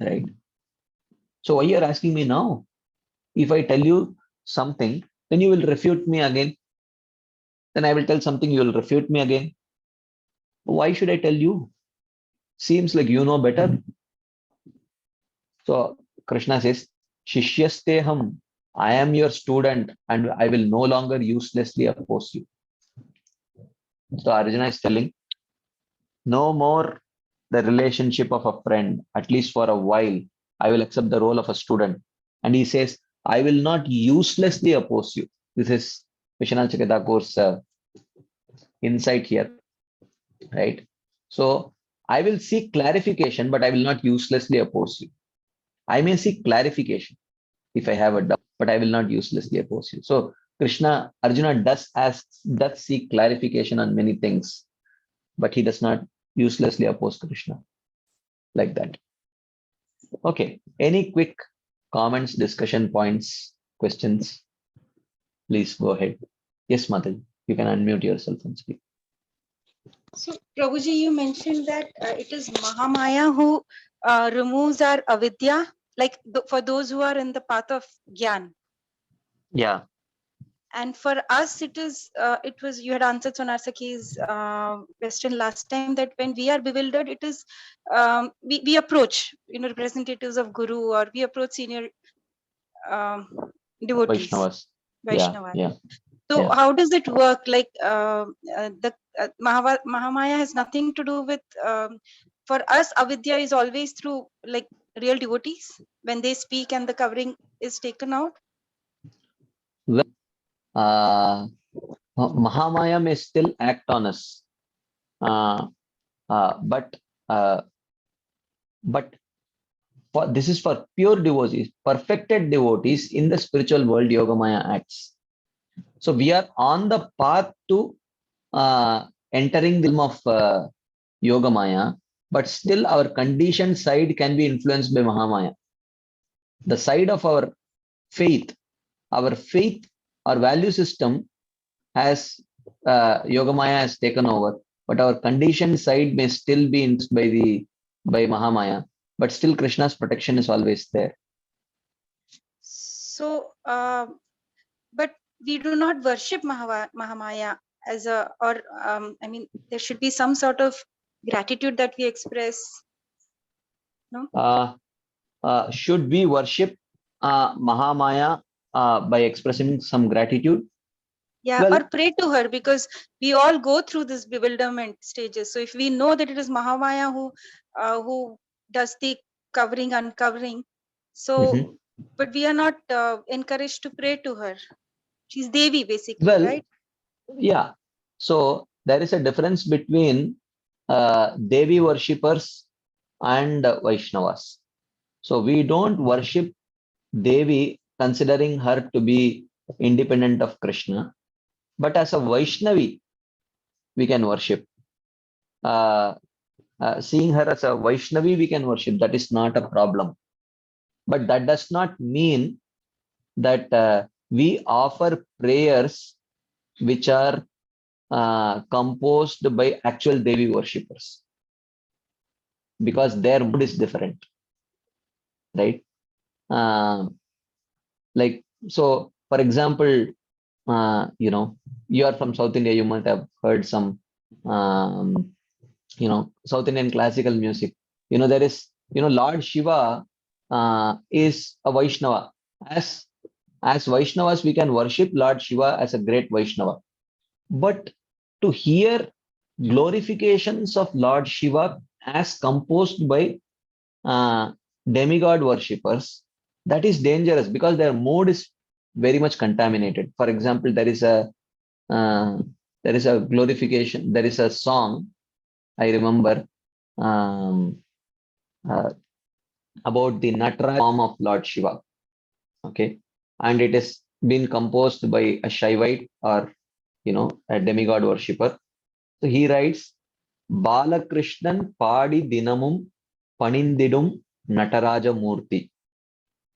A: right? So why you are asking me now? If I tell you something, then you will refute me again. Then I will tell something, you will refute me again. Why should I tell you? Seems like you know better. So Krishna says, Shishyasteham, I am your student and I will no longer uselessly oppose you. So Arjuna is telling, no more the relationship of a friend, at least for a while. I will accept the role of a student. And he says, I will not uselessly oppose you. This is Vishwanath Chakravarti's insight here, right? So I will seek clarification, but I will not uselessly oppose you. I may seek clarification if I have a doubt, but I will not uselessly oppose you. So Arjuna does seek clarification on many things, but he does not uselessly oppose Krishna like that. Okay. Any quick comments, discussion points, questions? Please go ahead. Yes, Mataji, you can unmute yourself and speak.
B: So, Prabhuji, you mentioned that it is Mahamaya who removes our avidya, like for those who are in the path of Gyan.
A: Yeah.
B: And for us, it was, you had answered Sonar Sakhi's question last time, that when we are bewildered, it is, we approach, representatives of Guru, or we approach senior um, devotees,
A: Vaishnavas. Yeah.
B: Vaishnavas.
A: Yeah.
B: So
A: Yeah.
B: how does it work? Like the Mahamaya has nothing to do with, for us, avidya is always through like real devotees when they speak and the covering is taken out.
A: Well, Mahamaya may still act on us. Uh, but uh, but this is for pure devotees, perfected devotees in the spiritual world. Yogamaya acts. So we are on the path to entering the realm of Yogamaya, but still our conditioned side can be influenced by Mahamaya. The side of our faith, our value system has Yogamaya has taken over, but our conditioned side may still be influenced by Mahamaya, but still Krishna's protection is always there.
B: So, but we do not worship Mahamaya as a, or I mean, there should be some sort of gratitude that we express. No.
A: Should we worship Mahamaya by expressing some gratitude?
B: Yeah,
A: Well,
B: or pray to her, because we all go through this bewilderment stages. So if we know that it is Mahamaya who does the covering, uncovering, so but we are not encouraged to pray to her. She's Devi basically,
A: well,
B: right?
A: yeah. So there is a difference between Devi worshippers and Vaishnavas. So we don't worship Devi considering her to be independent of Krishna, but as a Vaishnavi, we can worship. Seeing her as a Vaishnavi, we can worship. That is not a problem. But that does not mean that we offer prayers which are composed by actual Devi worshippers, because their mood is different, right? Like, so for example, you are from South India, you might have heard some um, South Indian classical music. There is, Lord Shiva is a Vaishnava. As Vaishnavas, we can worship Lord Shiva as a great Vaishnava. But to hear glorifications of Lord Shiva as composed by demigod worshippers, that is dangerous, because their mood is very much contaminated. For example, uh, there is a glorification, there is a song I remember um, uh, about the Nataraj form of Lord Shiva. Okay, and it has been composed by a Shaivite, or a demigod worshipper. So he writes, Balakrishnan Padi Dinamum Panindidum Nataraja Murti,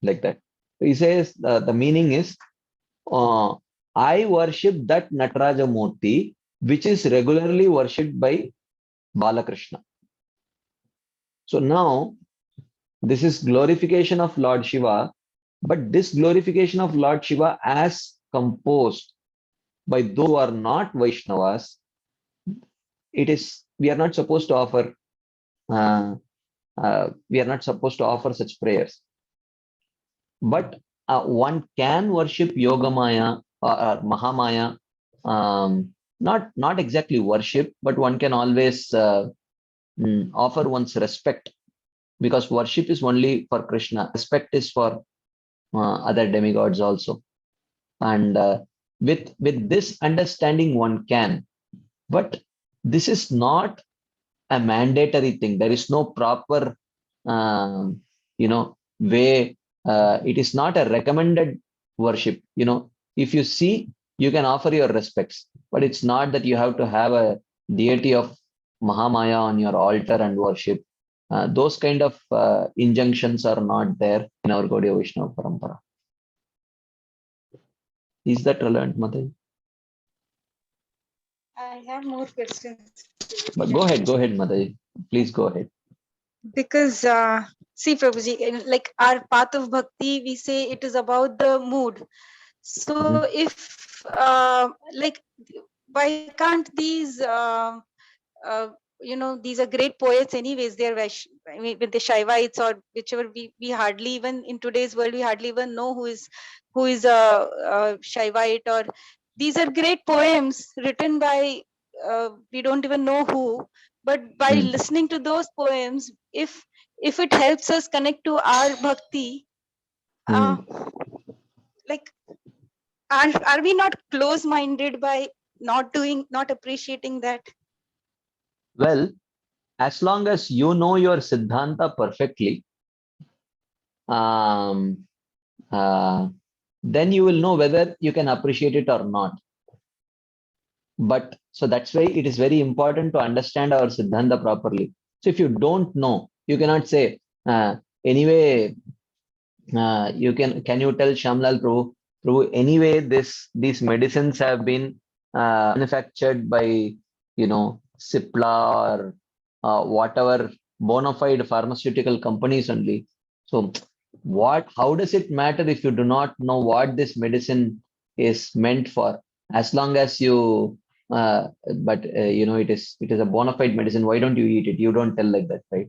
A: like that. So he says the meaning is, I worship that Nataraja Murti, which is regularly worshipped by Balakrishna. So now this is glorification of Lord Shiva, but this glorification of Lord Shiva as composed by those who are not Vaishnavas, we are not supposed to offer such prayers. But one can worship Yogamaya or Mahamaya, not exactly worship, but one can always offer one's respect, because worship is only for Krishna. Respect is for other demigods also. And with this understanding, one can. But this is not a mandatory thing. There is no proper, way. It is not a recommended worship. If you see, you can offer your respects, but it's not that you have to have a deity of Mahamaya on your altar and worship. Those kind of injunctions are not there in our Gaudiya Vaishnava Parampara. Is that relevant, Madhavi?
B: I have more questions.
A: But go ahead, Madhavi. Please go ahead.
B: Because see, Prabhuji, like our path of bhakti, we say it is about the mood. So if like, why can't these these are great poets anyways, they're I mean, with the Shaivites or whichever, we hardly even in today's world we hardly even know who is a Shaivite, or these are great poems written by we don't even know who, but by
A: Mm.
B: listening to those poems, if it helps us connect to our bhakti, uh,
A: Mm.
B: like, are we not close minded by not appreciating that?
A: Well, as long as you know your Siddhanta perfectly, um, uh, then you will know whether you can appreciate it or not. But so that's why it is very important to understand our Siddhanta properly. So if you don't know, you cannot say, anyway, can you tell Shamlal Prabhu, anyway, these medicines have been manufactured by, Cipla or whatever bona fide pharmaceutical companies only. So how does it matter if you do not know what this medicine is meant for? As long as you, but it is a bona fide medicine. Why don't you eat it? You don't tell like that, right?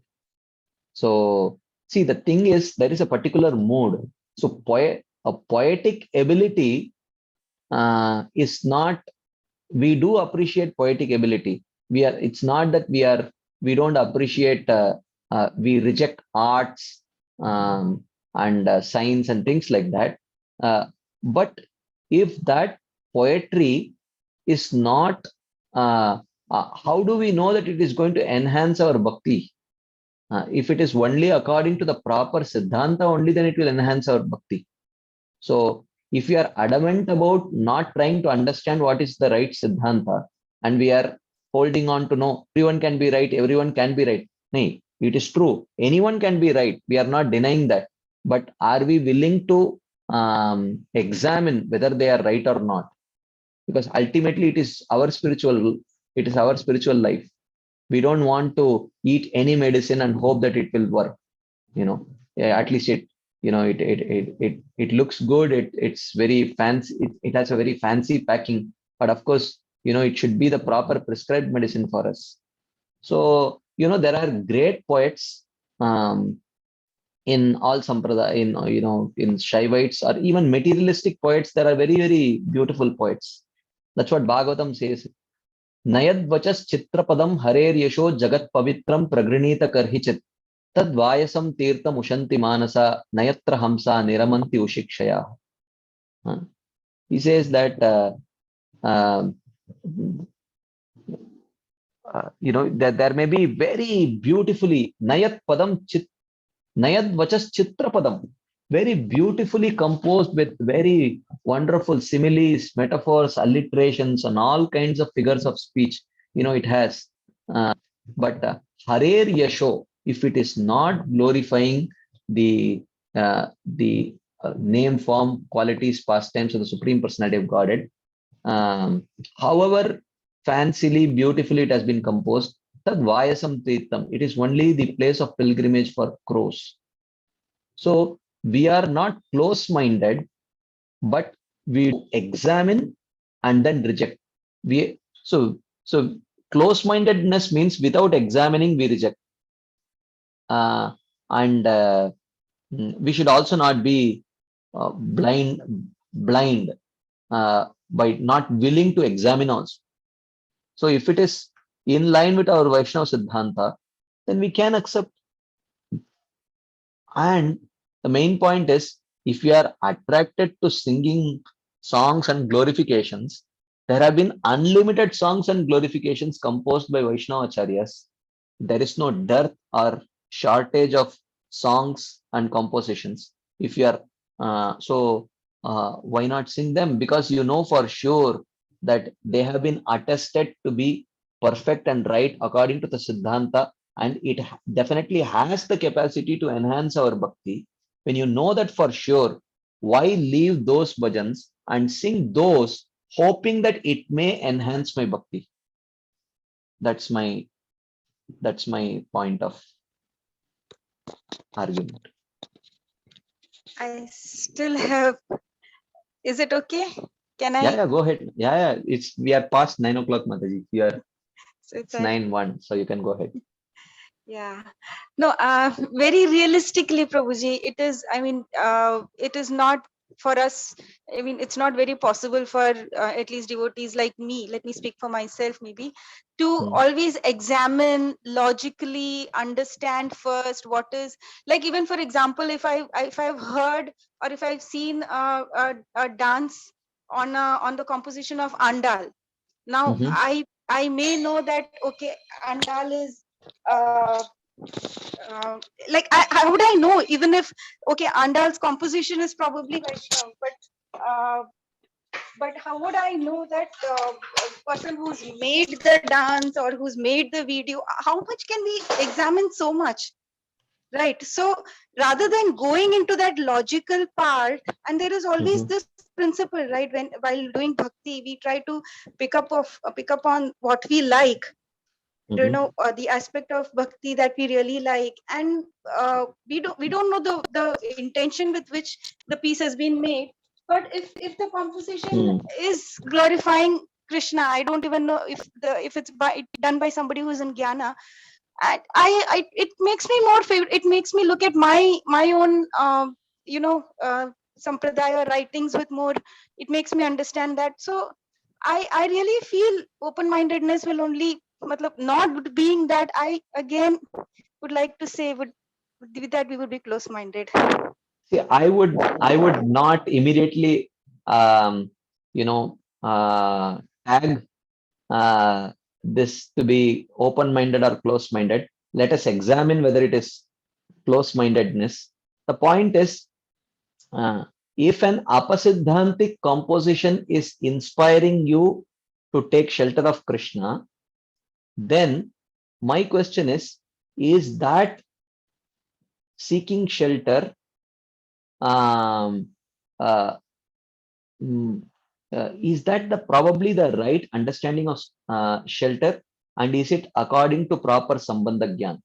A: So, see, the thing is, there is a particular mood. So, a poetic ability is not. We do appreciate poetic ability. It's not that we don't appreciate. We reject arts and science and things like that. But if that poetry is not, how do we know that it is going to enhance our bhakti? If it is only according to the proper Siddhanta only, then it will enhance our bhakti. So if we are adamant about not trying to understand what is the right Siddhanta, and we are holding on to know everyone can be right, everyone can be right. No, it is true. Anyone can be right. We are not denying that. But are we willing to examine whether they are right or not? Because ultimately it is our spiritual life. We don't want to eat any medicine and hope that it will work. Yeah, at least it looks good. It's very fancy. It has a very fancy packing, but of course, it should be the proper prescribed medicine for us. So there are great poets in all sampradaya, in Shaivites or even materialistic poets. There are very, very beautiful poets. That's what Bhagavatam says. Nayad chitrapadam harer yasho jagat pavitram pragrinita karhichit tadvayasam tirtam ushanti manasa nayatra hamsa niramanti ushikshaya. He says that uh, that there may be very beautifully Nayad Vachas Chitrapadam, very beautifully composed with very wonderful similes, metaphors, alliterations, and all kinds of figures of speech. It has. But Harer Yasho, if it is not glorifying the name, form, qualities, pastimes of the Supreme Personality of Godhead, however fancily, beautifully it has been composed, Tad Vayasam Tirtham, it is only the place of pilgrimage for crows. So we are not close-minded, but we examine and then reject. So close-mindedness means without examining we reject, uh, and we should also not be blind by not willing to examine also. So if it is in line with our Vaishnava Siddhanta, then we can accept. And the main point is, if we are attracted to singing songs and glorifications, there have been unlimited songs and glorifications composed by Vaishnava Acharyas. There is no dearth or shortage of songs and compositions. If you are why not sing them? Because you know for sure that they have been attested to be perfect and right according to the Siddhanta and it definitely has the capacity to enhance our bhakti, when you know that for sure, why leave those bhajans and sing those hoping that it may enhance my bhakti? That's my point of argument.
B: I still have. Is it okay? Can
A: Yeah,
B: I?
A: yeah, go ahead. Yeah, yeah. We are past 9 o'clock, Mataji.
B: So it's
A: It's 9:01, so you can go ahead.
B: Yeah. No, very realistically, Prabhuji, it is, I mean, it is not for us. I mean, it's not very possible for at least devotees like me, let me speak for myself maybe, to
A: Hmm.
B: always examine logically, understand first what is, like, even for example, if I've heard or if I've seen a dance on the composition of Andal. Now,
A: Mhm.
B: I may know that, okay, Andal is, uh, uh, like, how would I know, even if, okay, Andal's composition is probably Vaishnav, but how would I know that person who's made the dance or who's made the video, how much can we examine so much, right? So rather than going into that logical part, and there is always
A: Mhm.
B: this principle, right? When while doing bhakti, we try to pick up on what we like,
A: Mhm.
B: the aspect of bhakti that we really like, and we don't know the intention with which the piece has been made. But if the composition
A: Hmm.
B: is glorifying Krishna, I don't even know if it's done by somebody who is in jnana. I it makes me more favorite. It makes me look at my own you know uh, sampradaya writings with more. It makes me understand that. So I really feel open mindedness will only, matlab, not being that, I again would like to say, with that we would be close minded.
A: See, I would not immediately, you know, tag this to be open-minded or close-minded. Let us examine whether it is close-mindedness. The point is, if an apasiddhantic composition is inspiring you to take shelter of Krishna, then my question is that seeking shelter, um, uh, mm, is that the probably the right understanding of shelter, and is it according to proper sambandha gyan?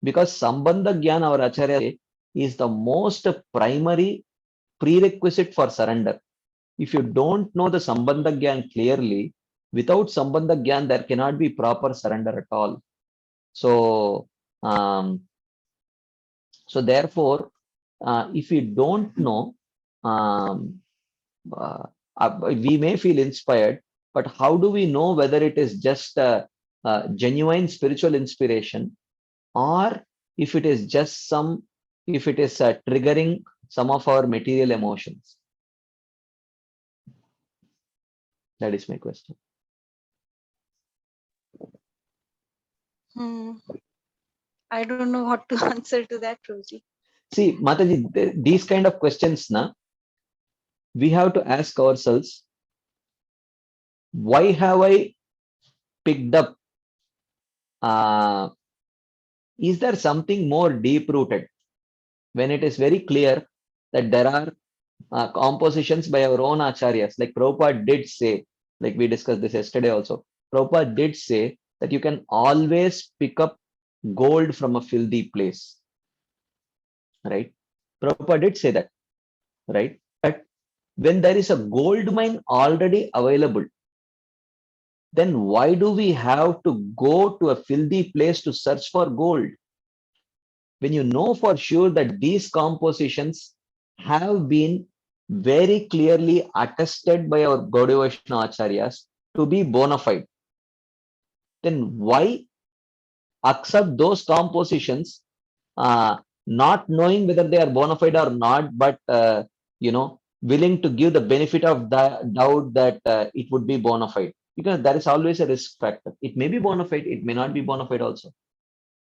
A: Because sambandha gyan, our acharya say, is the most primary prerequisite for surrender. If you don't know the sambandha gyan clearly, without sambandha gyan, there cannot be proper surrender at all. So, um, therefore, if we don't know, um, uh, we may feel inspired, but how do we know whether it is just a genuine spiritual inspiration, or if it is just if it is triggering some of our material emotions? That is my question.
B: Hmm. I don't know what to answer to that, Roji.
A: See, Mataji, these kind of questions, we have to ask ourselves, why have I picked up? Uh, is there something more deep rooted when it is very clear that there are compositions by our own acharyas? Like Prabhupada did say, like we discussed this yesterday also, Prabhupada did say that you can always pick up gold from a filthy place, right? Prabhupada did say that, right? But when there is a gold mine already available, then why do we have to go to a filthy place to search for gold? When you know for sure that these compositions have been very clearly attested by our Gaudiya Vaishnava Acharyas to be bona fide, then why accept those compositions, not knowing whether they are bona fide or not, but willing to give the benefit of the doubt that it would be bona fide? Because there is always a risk factor. It may be bona fide, it may not be bona fide also,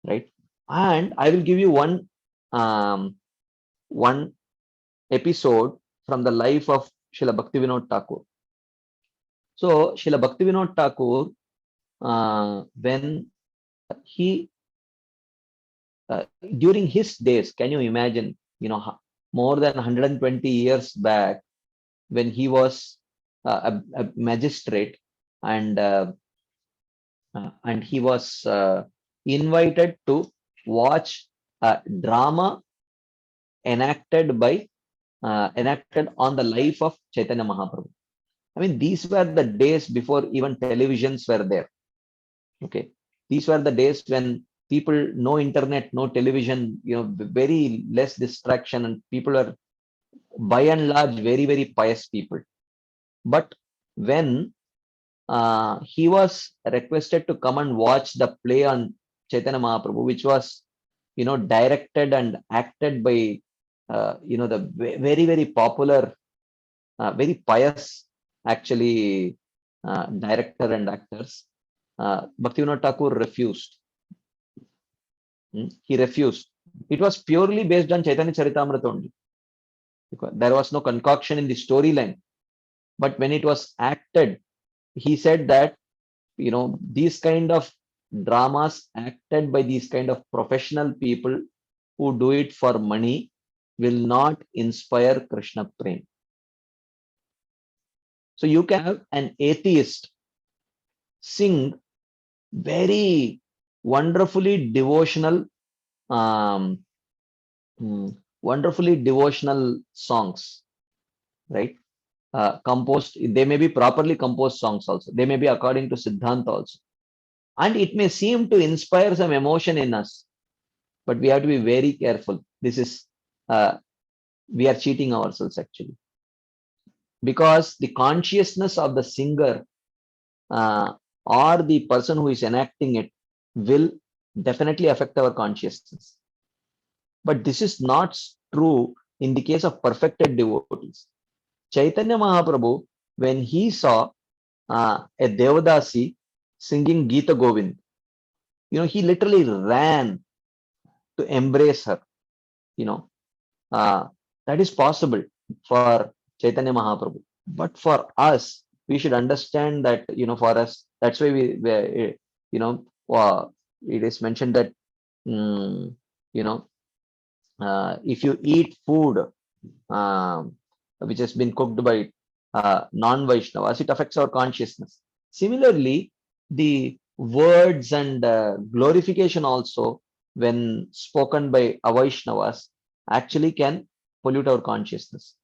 A: right? And I will give you one episode from the life of Srila Bhaktivinoda Thakur. So Srila Bhaktivinoda Thakur, when he during his days, can you imagine, more than 120 years back, when he was a magistrate, and he was invited to watch a drama enacted on the life of Chaitanya Mahaprabhu. I mean, these were the days before even televisions were there. Okay, these were the days when people, no internet, no television, very less distraction, and people were by and large very pious people. But when he was requested to come and watch the play on Chaitanya Mahaprabhu, which was directed and acted by the very popular, very pious, actually, director and actors, Bhaktivinoda Thakur refused. He refused. It was purely based on Chaitanya Charitamrita only, because there was no concoction in the storyline. But when it was acted, he said that these kind of dramas acted by these kind of professional people who do it for money will not inspire Krishna Prem. So you can have an atheist sing very wonderfully devotional, songs, right? Composed, they may be properly composed songs also. They may be according to Siddhanta also. And it may seem to inspire some emotion in us, but we have to be very careful. This is, we are cheating ourselves actually. Because the consciousness of the singer or the person who is enacting it will definitely affect our consciousness. But this is not true in the case of perfected devotees. Chaitanya Mahaprabhu, when he saw a Devadasi singing Gita Govind, he literally ran to embrace her. That is possible for Chaitanya Mahaprabhu. But for us, we should understand that, for us, that's why it is mentioned that, if you eat food which has been cooked by non-Vaishnavas, it affects our consciousness. Similarly, the words and glorification also, when spoken by Avaishnavas, actually can pollute our consciousness.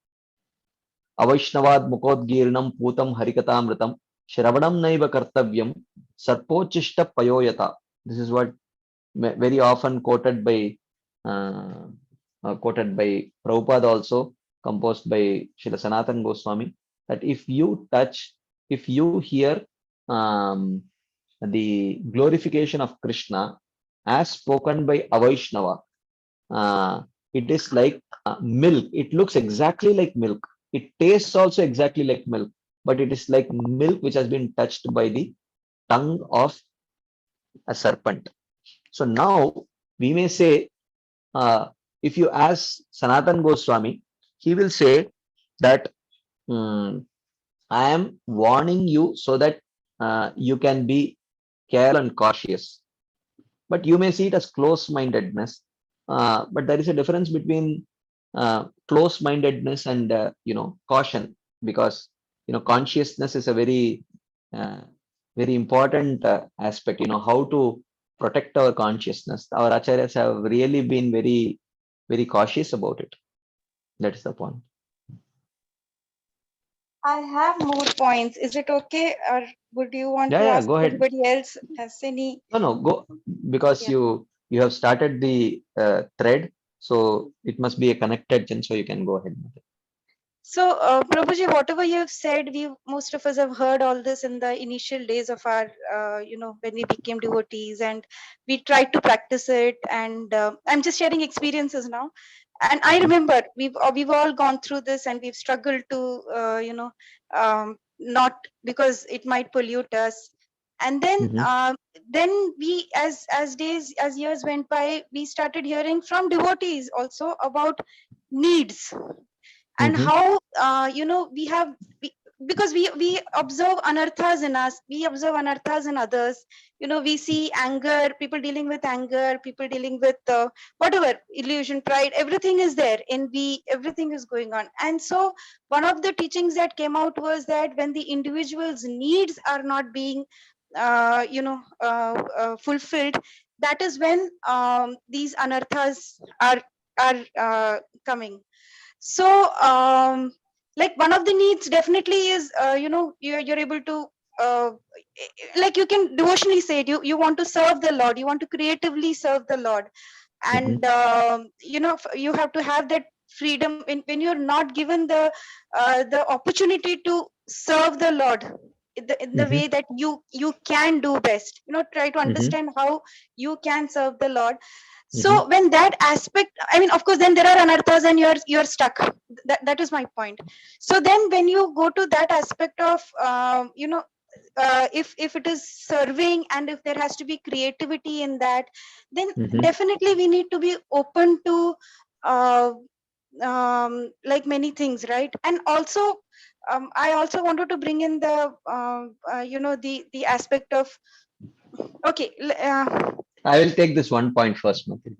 A: Avaishnavad mukodgirnam putam harikatamritam shravanam naiva kartavyam sarpochishta payoyata. This is what very often quoted by Prabhupada, also composed by Srila Sanatana Goswami, that if you hear the glorification of Krishna as spoken by Avaishnava, it is like milk. It looks exactly like milk. It tastes also exactly like milk, but it is like milk which has been touched by the tongue of a serpent. So now we may say, if you ask Sanatana Goswami, he will say that I am warning you so that you can be careful and cautious. But you may see it as close-mindedness. But there is a difference between close-mindedness and caution, because consciousness is a very important aspect. How to protect our consciousness. Our acharyas have really been very cautious about it. That is the point.
B: I have more points. Is it okay, or would you want to ask
A: Go ahead.
B: anybody else has any?
A: No, go, because you have started the thread, so it must be a connected chain, so you can go ahead.
B: So, Prabhuji, whatever you have said, most of us have heard all this in the initial days of our, when we became devotees, and we tried to practice it. And I'm just sharing experiences now. And I remember we've all gone through this, and we've struggled to, not, because it might pollute us. And then we, as years went by, we started hearing from devotees also about needs, and how because we observe anarthas in us, we observe anarthas in others. You know, we see anger, people dealing with anger, people dealing with whatever, illusion, pride, everything is there in we, everything is going on. And so one of the teachings that came out was that when the individual's needs are not being fulfilled, that is when these anarthas are coming. So like one of the needs definitely is you're able to like you can devotionally say it, you want to serve the Lord, you want to creatively serve the Lord. And you have to have that freedom when you're not given the opportunity to serve the Lord in the way that you can do best, try to understand how you can serve the Lord. So when that aspect, I mean, of course, then there are anarthas and you're stuck. That is my point. So then when you go to that aspect of if it is serving and if there has to be creativity in that, then definitely we need to be open to uh, like many things, right? And also I also wanted to bring in the the aspect of, okay,
A: I will take this one point first, Mathili.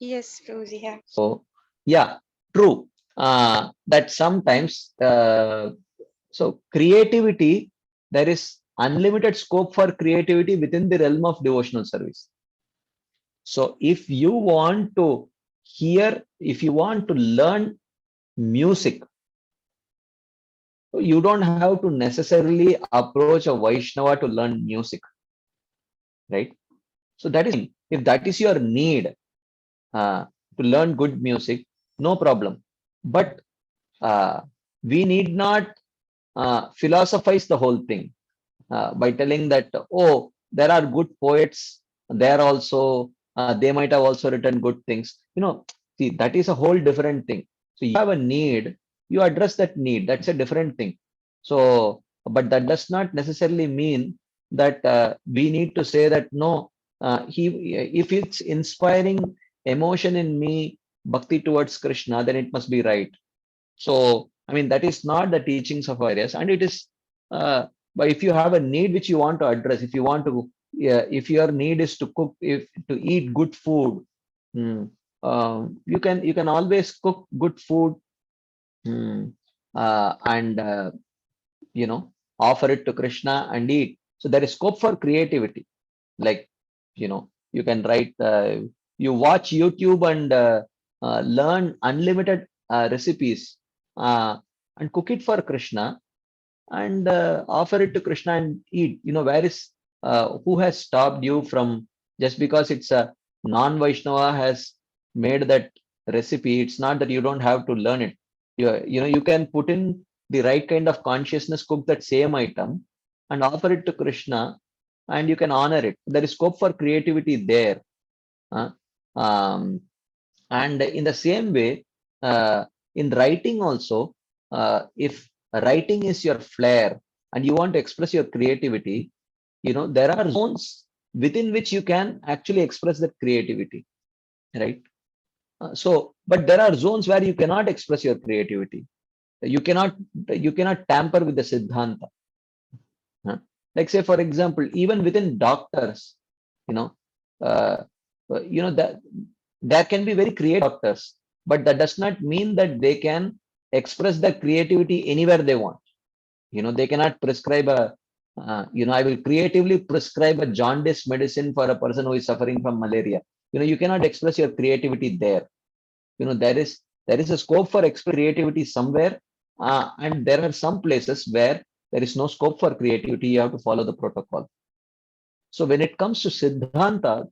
B: yes, Rosie, yeah.
A: So yeah, true. That sometimes so creativity, there is unlimited scope for creativity within the realm of devotional service. So if you want to hear, if you want to learn music, you don't have to necessarily approach a Vaishnava to learn music, right? So that is, if that is your need to learn good music, no problem. But we need not philosophize the whole thing by telling that, oh, there are good poets, there also, they might have also written good things. See, that is a whole different thing. So you have a need, you address that need, that's a different thing. So, but that does not necessarily mean that we need to say that, no, if it's inspiring emotion in me, bhakti towards Krishna, then it must be right. So, I mean, that is not the teachings of various, and it is, but if you have a need which you want to address, if you want to, if your need is to cook, if to eat good food, mm, you can always cook good food, and offer it to Krishna and eat. So there is scope for creativity. Like, you can write, you watch YouTube and learn unlimited recipes and cook it for Krishna and offer it to Krishna and eat. Where is, who has stopped you from, just because it's a non-Vaishnava has made that recipe, it's not that you don't have to learn it. You can put in the right kind of consciousness, cook that same item and offer it to Krishna, and you can honor it. There is scope for creativity there. uh, um, and in the same way, in writing also, if writing is your flair and you want to express your creativity, there are zones within which you can actually express that creativity, right? So, but there are zones where you cannot express your creativity. You cannot tamper with the Siddhanta. Like, say, for example, even within doctors, you know, uh, that there can be very creative doctors, but that does not mean that they can express the creativity anywhere they want. They cannot prescribe I will creatively prescribe a jaundice medicine for a person who is suffering from malaria. You cannot express your creativity there. There is a scope for creativity somewhere, and there are some places where there is no scope for creativity. You have to follow the protocol. So when it comes to Siddhanta,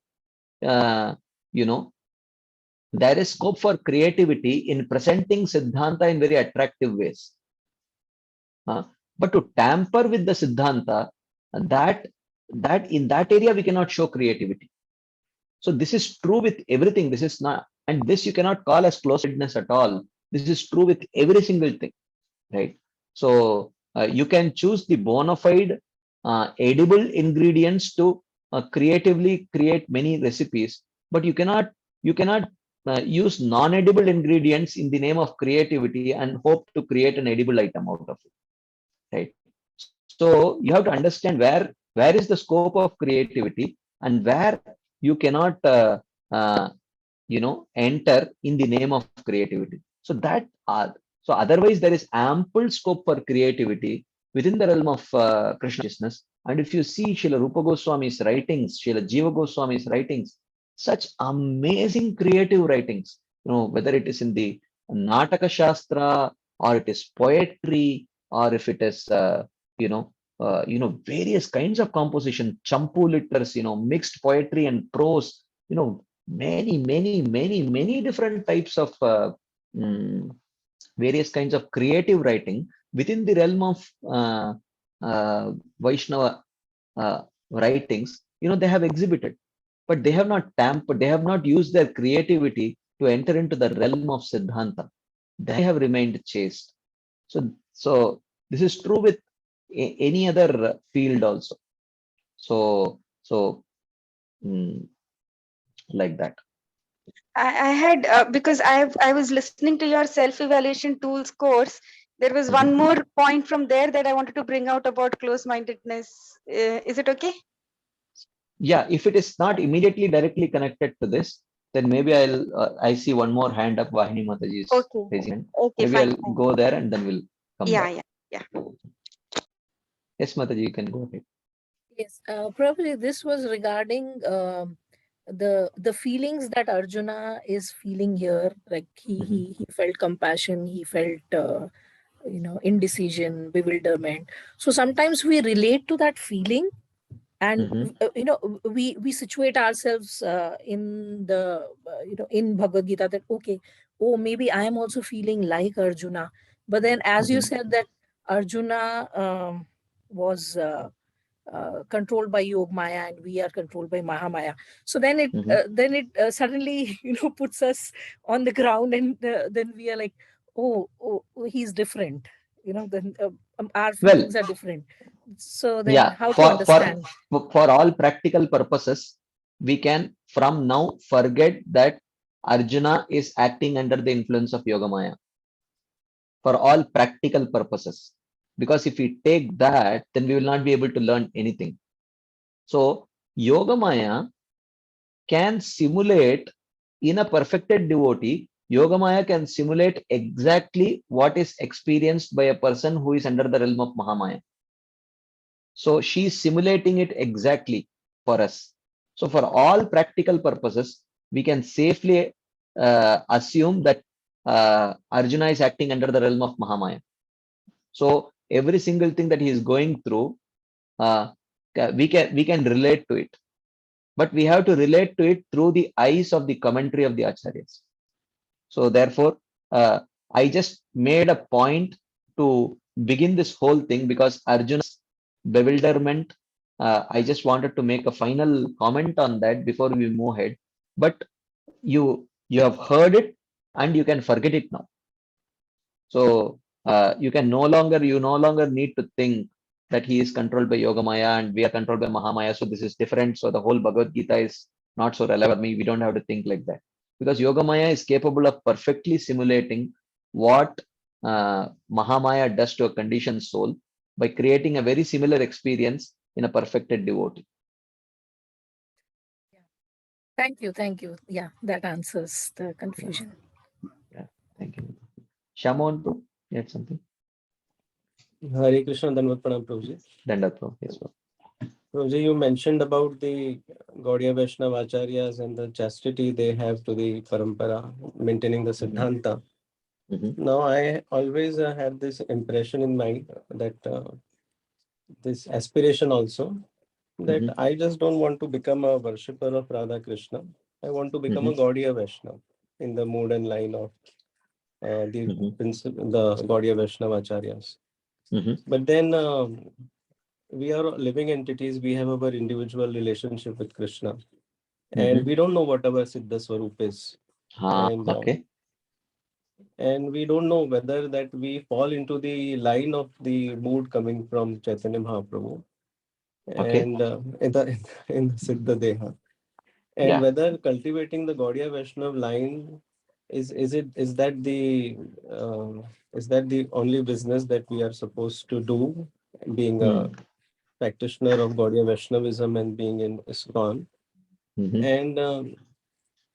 A: uh, you know there is scope for creativity in presenting Siddhanta in very attractive ways. But to tamper with the Siddhanta, that in that area we cannot show creativity. So this is true with everything. This is not, and this you cannot call as closedness at all. This is true with every single thing, right? So you can choose the bona fide edible ingredients to creatively create many recipes, but you cannot use non-edible ingredients in the name of creativity and hope to create an edible item out of it. right? So you have to understand where is the scope of creativity and where you cannot enter in the name of creativity. So so otherwise there is ample scope for creativity within the realm of Krishna consciousness. And if you see Srila Rupa Goswami's writings, Srila Jiva Goswami's writings, such amazing creative writings, whether it is in the Nataka Shastra or it is poetry or if it is various kinds of composition, champu litters, mixed poetry and prose, many different types of mm, various kinds of creative writing within the realm of Vaishnava writings, they have exhibited, but they have not tampered, they have not used their creativity to enter into the realm of Siddhanta. They have remained chaste. So this is true with any other field also. So like that.
B: I had because I was listening to your self-evaluation tools course. There was one more point from there that I wanted to bring out about close-mindedness. Is it okay?
A: Yeah, if it is not immediately directly connected to this, then maybe I see one more hand up, Vahini Mataji's
B: Okay.
A: raising hand.
B: Okay,
A: Maybe
B: fine,
A: I'll
B: fine.
A: go there and then we'll come
B: Yeah,
A: back.
B: yeah.
A: Yes, Mataji, you can go ahead.
C: Yes, probably this was regarding the feelings that Arjuna is feeling here. Like he felt compassion, he felt indecision, bewilderment. So sometimes we relate to that feeling, and we situate ourselves in the in Bhagavad Gita that okay, oh, maybe I am also feeling like Arjuna. But then, as you said, that Arjuna was controlled by Yog Maya and we are controlled by Mahamaya. So then it suddenly puts us on the ground, and then we are like, oh, he's different. Then our feelings are different. So then
A: Yeah,
C: how to understand?
A: for all practical purposes, we can from now forget that Arjuna is acting under the influence of Yogamaya. For all practical purposes. Because if we take that, then we will not be able to learn anything. So Yogamaya can simulate in a perfected devotee, Yogamaya can simulate exactly what is experienced by a person who is under the realm of Mahamaya. So she is simulating it exactly for us. So for all practical purposes, we can safely assume that Arjuna is acting under the realm of Mahamaya. So every single thing that he is going through, we can relate to it, but we have to relate to it through the eyes of the commentary of the acharyas. So therefore, I just made a point to begin this whole thing because Arjuna's bewilderment. I just wanted to make a final comment on that before we move ahead. But you have heard it and you can forget it now. So you no longer need to think that he is controlled by Yogamaya and we are controlled by Mahamaya. So this is different. So the whole Bhagavad Gita is not so relevant for me. We don't have to think like that because Yogamaya is capable of perfectly simulating what Mahamaya does to a conditioned soul by creating a very similar experience in a perfected devotee.
C: Thank you. Yeah, that answers the confusion.
A: Yeah, thank you. Shamon, you had something?
D: Hare Krishna, Dandavat Pranam, Prabhuji.
A: Dandavat, yes, sir.
D: Prabhuji, you mentioned about the Gaudiya Vaishnava Acharyas and the chastity they have to the parampara, maintaining the Siddhanta. Now, I always had this impression in mind that this aspiration also, that I just don't want to become a worshipper of Radha Krishna. I want to become a Gaudiya Vaishnava in the mood and line of the Gaudiya Vaishnava Acharyas. But then we are living entities, we have our individual relationship with Krishna. And we don't know what our Siddha Swarup is. And we don't know whether that we fall into the line of the mood coming from Chaitanya Mahaprabhu and in the Siddha Deha. And whether cultivating the Gaudiya Vaishnava line is that the only business that we are supposed to do, being a
A: Hmm.
D: practitioner of Gaudiya Vaishnavism and being in ISKCON?
A: Mhm.
D: And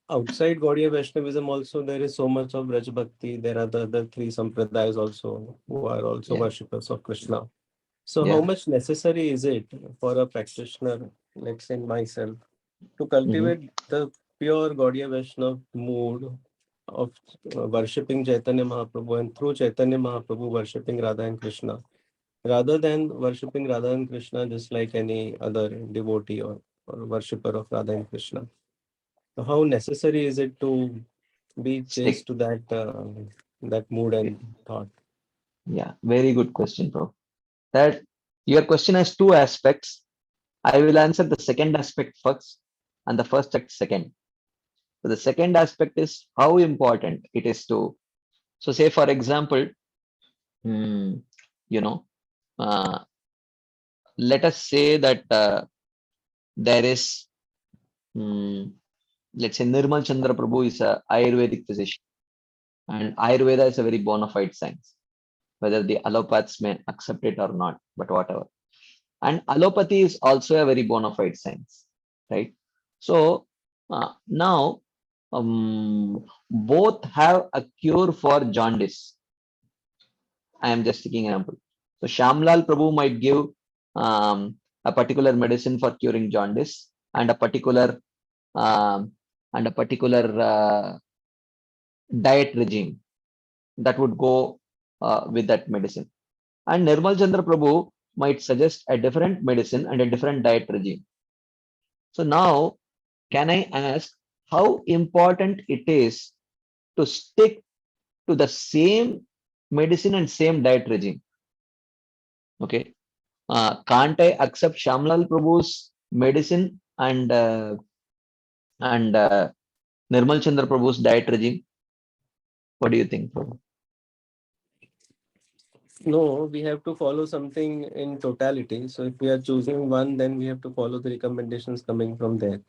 D: outside Gaudiya Vaishnavism also there is so much of Raj Bhakti. There are the other three sampradayas also who are also
A: Yeah.
D: worshippers of Krishna. So how
A: Yeah.
D: much necessary is it for a practitioner, let's say myself, to
A: Mhm.
D: cultivate the pure Gaudiya Vaishnava mood of worshipping Chaitanya Mahaprabhu, and through Chaitanya Mahaprabhu worshipping Radha and Krishna, rather than worshipping Radha and Krishna just like any other devotee or worshipper of Radha and Krishna? So how necessary is it to be
A: Stick.
D: changed to that mood and thought?
A: Yeah. Very good question, bro. That your question has two aspects. I will answer the second aspect first and the first aspect second. So the second aspect is how important it is to. So say for example, mm, you know, uh, let us say that there is, mm, let's say Nirmal Chandra Prabhu is a Ayurvedic physician, and Ayurveda is a very bona fide science, whether the allopaths may accept it or not, but whatever. And allopathy is also a very bona fide science, right? So now both have a cure for jaundice. I am just taking an example. So Shamlal Prabhu might give a particular medicine for curing jaundice and um, a particular diet regime that would go with that medicine. And Nirmal Chandra Prabhu might suggest a different medicine and a different diet regime. So now, can I ask how important it is to stick to the same medicine and same diet regime? Okay. Can't I accept Shamlal Prabhu's medicine and Nirmal Chandra Prabhu's diet regime? What do you think, Prabhu?
D: No, we have to follow something in totality. So if we are choosing one, then we have to follow the recommendations coming from there.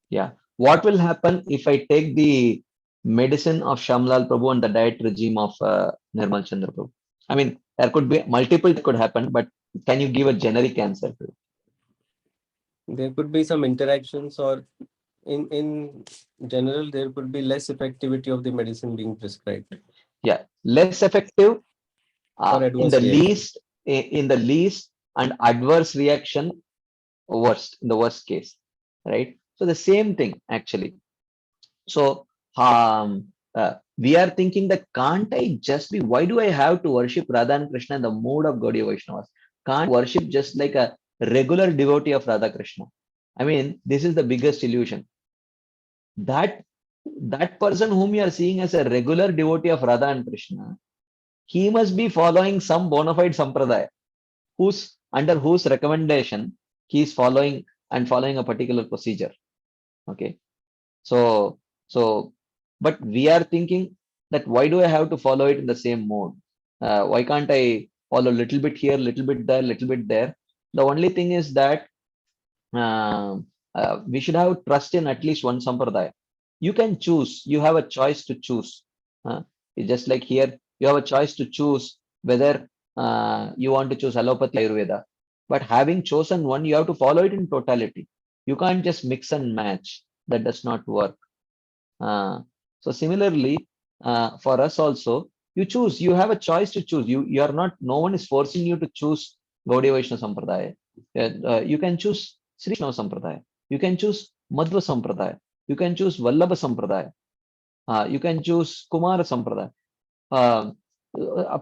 A: Yeah. What will happen if I take the medicine of Shamlal Prabhu and the diet regime of Nirmal Chandra Prabhu? I mean, there could be multiple that could happen, but can you give a generic answer to it?
D: There could be some interactions, or in general, there could be less effectivity of the medicine being prescribed
A: Yeah, less effective
D: or
A: in
D: adverse
A: the
D: reaction.
A: least and adverse reaction worst in the worst case, right? So the same thing actually. So we are thinking that can't I just be, why do I have to worship Radha and Krishna in the mood of Gaudiya Vaishnavas? Can't worship just like a regular devotee of Radha Krishna? I mean, this is the biggest illusion. That that person whom you are seeing as a regular devotee of Radha and Krishna, he must be following some bona fide sampradaya, whose under whose recommendation he is following a particular procedure. Okay. So, so, but we are thinking that why do I have to follow it in the same mode? Why can't I follow a little bit here, little bit there, little bit there? The only thing is that uh, we should have trust in at least one sampradaya. You can choose. You have a choice to choose. It's just like here, you have a choice to choose whether you want to choose allopathy or Ayurveda. But having chosen one, you have to follow it in totality. You can't just mix and match. That does not work. So similarly, for us also, you choose. You have a choice to choose. You are not. No one is forcing you to choose Gaudiya Vaishnava Sampradaya. You can choose Sri Vaishnava Sampradaya. You can choose Madhva Sampradaya. You can choose Vallabha Sampradaya. You can choose Kumara Sampradaya. Uh,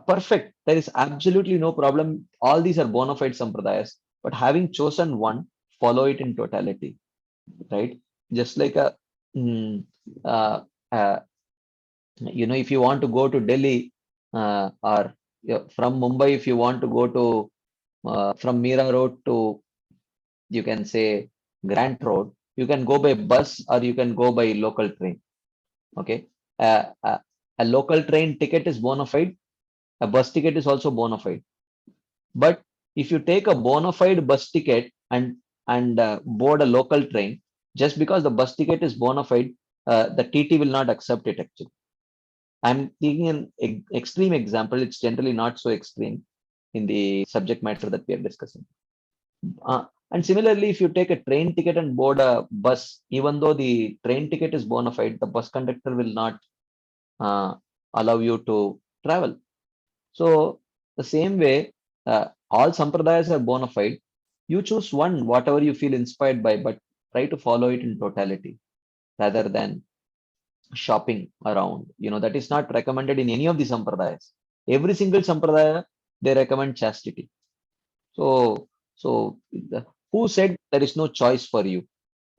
A: Perfect. There is absolutely no problem. All these are bona fide sampradayas. But having chosen one, follow it in totality, right? Just like a mm, uh, uh, if you want to go to Delhi or from Mumbai, if you want to go to from Mira Road to, you can say, Grant Road, you can go by bus or you can go by local train. Okay, a local train ticket is bona fide. A bus ticket is also bona fide. But if you take a bona fide bus ticket and board a local train, just because the bus ticket is bona fide the TT will not accept it actually. I'm taking an extreme example. It's generally not so extreme in the subject matter that we are discussing. And similarly, if you take a train ticket and board a bus, even though the train ticket is bona fide, the bus conductor will not allow you to travel. So the same way, all sampradayas are bona fide. You choose one, whatever you feel inspired by, but try to follow it in totality rather than shopping around. That is not recommended in any of the sampradayas. Every single sampradaya, they recommend chastity. So who said there is no choice for you?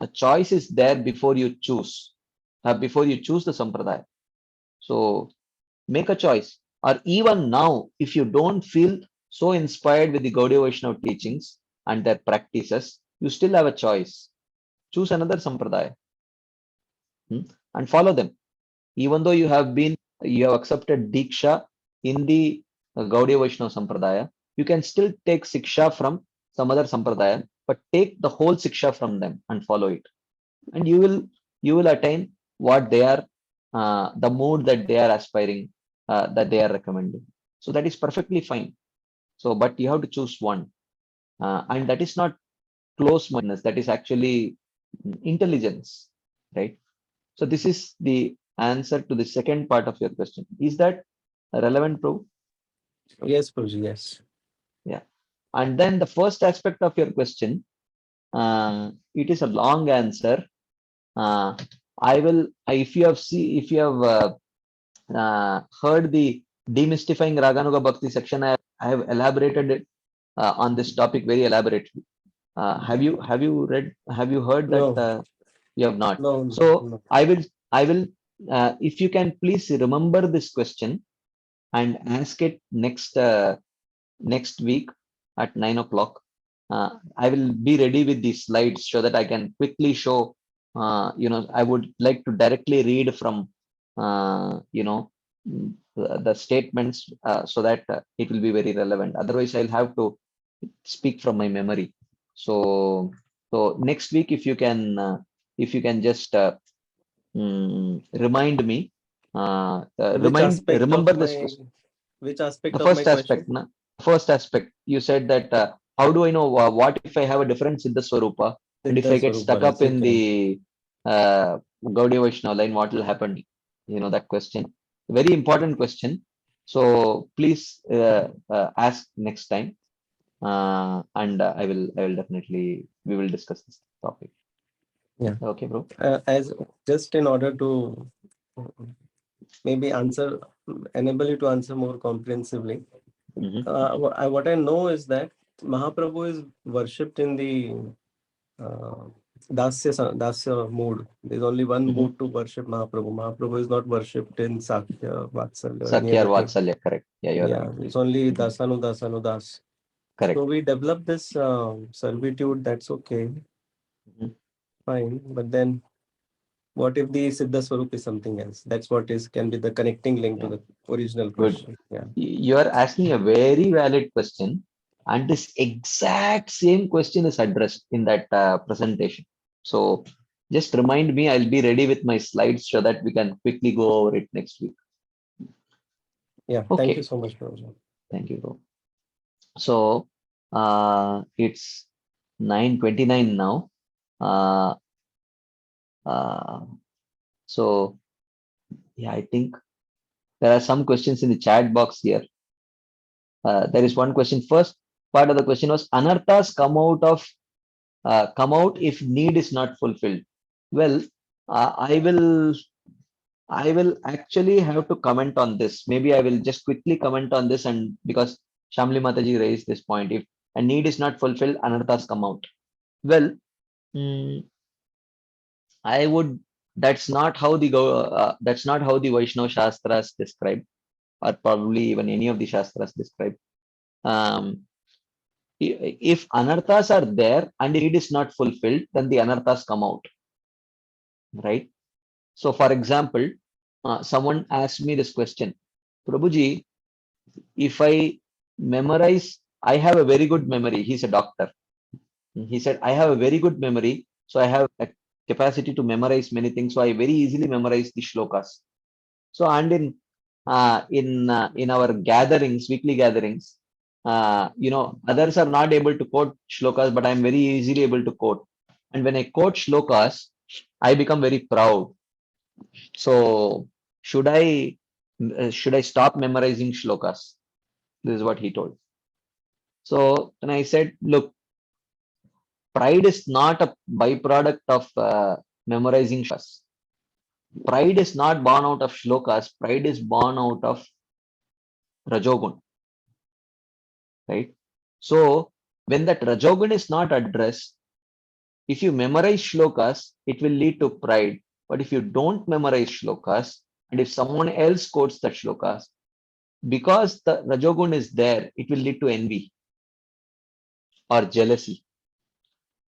A: The choice is there before you choose the sampradaya. So make a choice. Or even now, if you don't feel so inspired with the Gaudiya Vaishnava teachings and their practices, you still have a choice. Choose another sampradaya and follow them. Even though you have accepted Diksha in the Gaudiya Vaishnava Sampradaya, you can still take Siksha from some other Sampradaya, but take the whole Siksha from them and follow it. And you will attain what they are, the mood that they are aspiring, that they are recommending. So that is perfectly fine. So, but you have to choose one. And that is not close-mindedness, that is actually intelligence, right? So this is the answer to the second part of your question. Is that relevant, Prabhu?
D: Yes, Prabhuji, yes.
A: Yeah. And then the first aspect of your question, it is a long answer. If you have heard the demystifying Raganuga Bhakti section, I have elaborated it on this topic very elaborately. Have you heard that?
D: No.
A: You have not.
D: No.
A: So
D: No.
A: I will if you can please remember this question and ask it next week at 9 o'clock. I will be ready with the slides so that I can quickly show. I would like to directly read from the statements so that it will be very relevant. Otherwise, I'll have to speak from my memory. So next week, if you can just remind me, remember this question.
D: Which aspect
A: The
D: of my
A: first aspect,
D: question?
A: first aspect, you said that how do I know what if I have a different Siddha Swarupa and if I get stuck up in the Gaudiya Vaishnava line, what will happen? That question, very important question. So please ask next time, and we will discuss this topic.
D: Yeah.
A: Okay, bro.
D: As just in order to maybe enable you to answer more comprehensively. What I know is that Mahaprabhu is worshipped in the Dasya mode. There's only one mode to worship Mahaprabhu. Mahaprabhu is not worshipped in Sakya, Vatsalya, or any
A: Sakya or
D: other thing.
A: Vatsalya, correct. Yeah, you're right.
D: It's only Das.
A: Correct.
D: So we develop this servitude, that's okay. Fine. But then what if the Siddha Swarup is something else? That's what can be the connecting link to the original question. Yeah.
A: You are asking a very valid question, and this exact same question is addressed in that presentation. So just remind me, I'll be ready with my slides so that we can quickly go over it next week.
D: Yeah.
A: Okay.
D: Thank you so much, Prabhuji.
A: Thank you, bro. So it's 9:29 now. So yeah, I think there are some questions in the chat box here. There is one question. First part of the question was anarthas come out if need is not fulfilled. Well, I will actually have to comment on this. Maybe I will just quickly comment on this, and because Shamli Mataji raised this point, if a need is not fulfilled, anarthas come out. Well, I would. That's not how the Vaishnava Shastras describe, or probably even any of the Shastras describe. If anarthas are there and need is not fulfilled, then the anarthas come out, right? So, for example, someone asked me this question, Prabhuji, if I memorize, I have a very good memory. He's a doctor. He said, I have a very good memory. So I have capacity to memorize many things, so I very easily memorize the shlokas. So, and in our gatherings, weekly gatherings, others are not able to quote shlokas, but I'm very easily able to quote. And when I quote shlokas, I become very proud. So, should I stop memorizing shlokas? This is what he told. So, then I said, look, pride is not a byproduct of memorizing shlokas. Pride is not born out of shlokas. Pride is born out of rajogun, right? So when that rajogun is not addressed, if you memorize shlokas, it will lead to pride. But if you don't memorize shlokas, and if someone else quotes the shlokas, because the rajogun is there, it will lead to envy or jealousy.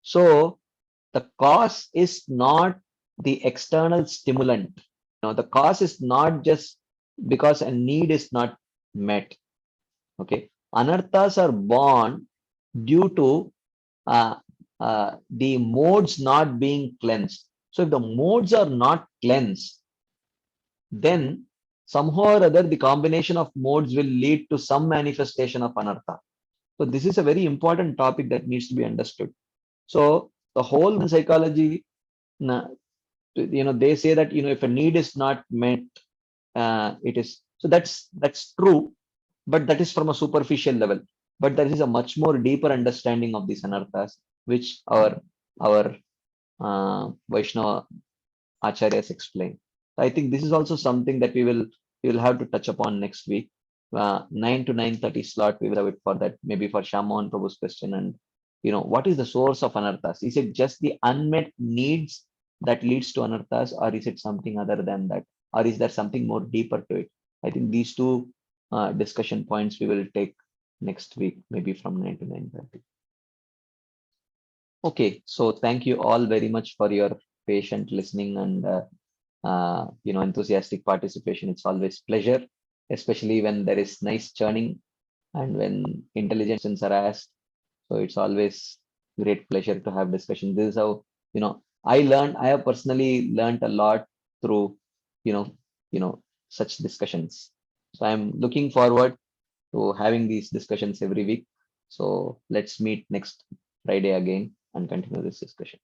A: So the cause is not the external stimulant. The cause is not just because a need is not met. Okay, anarthas are born due to the modes not being cleansed. So if the modes are not cleansed, then somehow or other the combination of modes will lead to some manifestation of anartha. So this is a very important topic that needs to be understood. So the whole psychology, they say that if a need is not met, it is so that's true, but that is from a superficial level. But there is a much more deeper understanding of these anarthas, which our Vaishnava acharyas explain. I think this is also something that we will have to touch upon next week. 9 to 9:30 slot, we will have it for that, maybe for Shamohan Prabhu's question. And what is the source of anarthas? Is it just the unmet needs that leads to anarthas, or is it something other than that, or is there something more deeper to it? I think these two discussion points we will take next week, maybe from 9 to 9:30. Okay, so thank you all very much for your patient listening and enthusiastic participation. It's always pleasure, especially when there is nice churning and when intelligent questions are asked. So it's always great pleasure to have discussion. This is how I have personally learned a lot through such discussions. So I'm looking forward to having these discussions every week. So let's meet next Friday again and continue this discussion.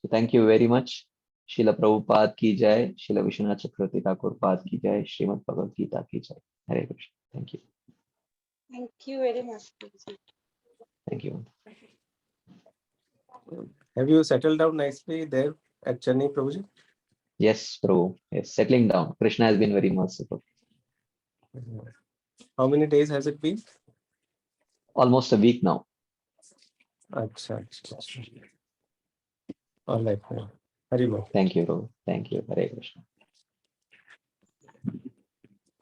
A: So thank you very much. Srila Prabhupada ki jai, Srila Vishwanath Chakravarti Thakur Pad ki jai, Srimad Bhagavad Gita ki jai. Hare Krishna. Thank you.
B: Thank you very much.
A: Thank you.
D: Have you settled down nicely there at Chennai, Prabhuji?
A: Yes, Prabhu. Yes, settling down. Krishna has been very merciful.
D: How many days has it been?
A: Almost a week now.
D: Acha. All right. Hari Bol.
A: Thank you, Prabhu. Thank you. Hare Krishna.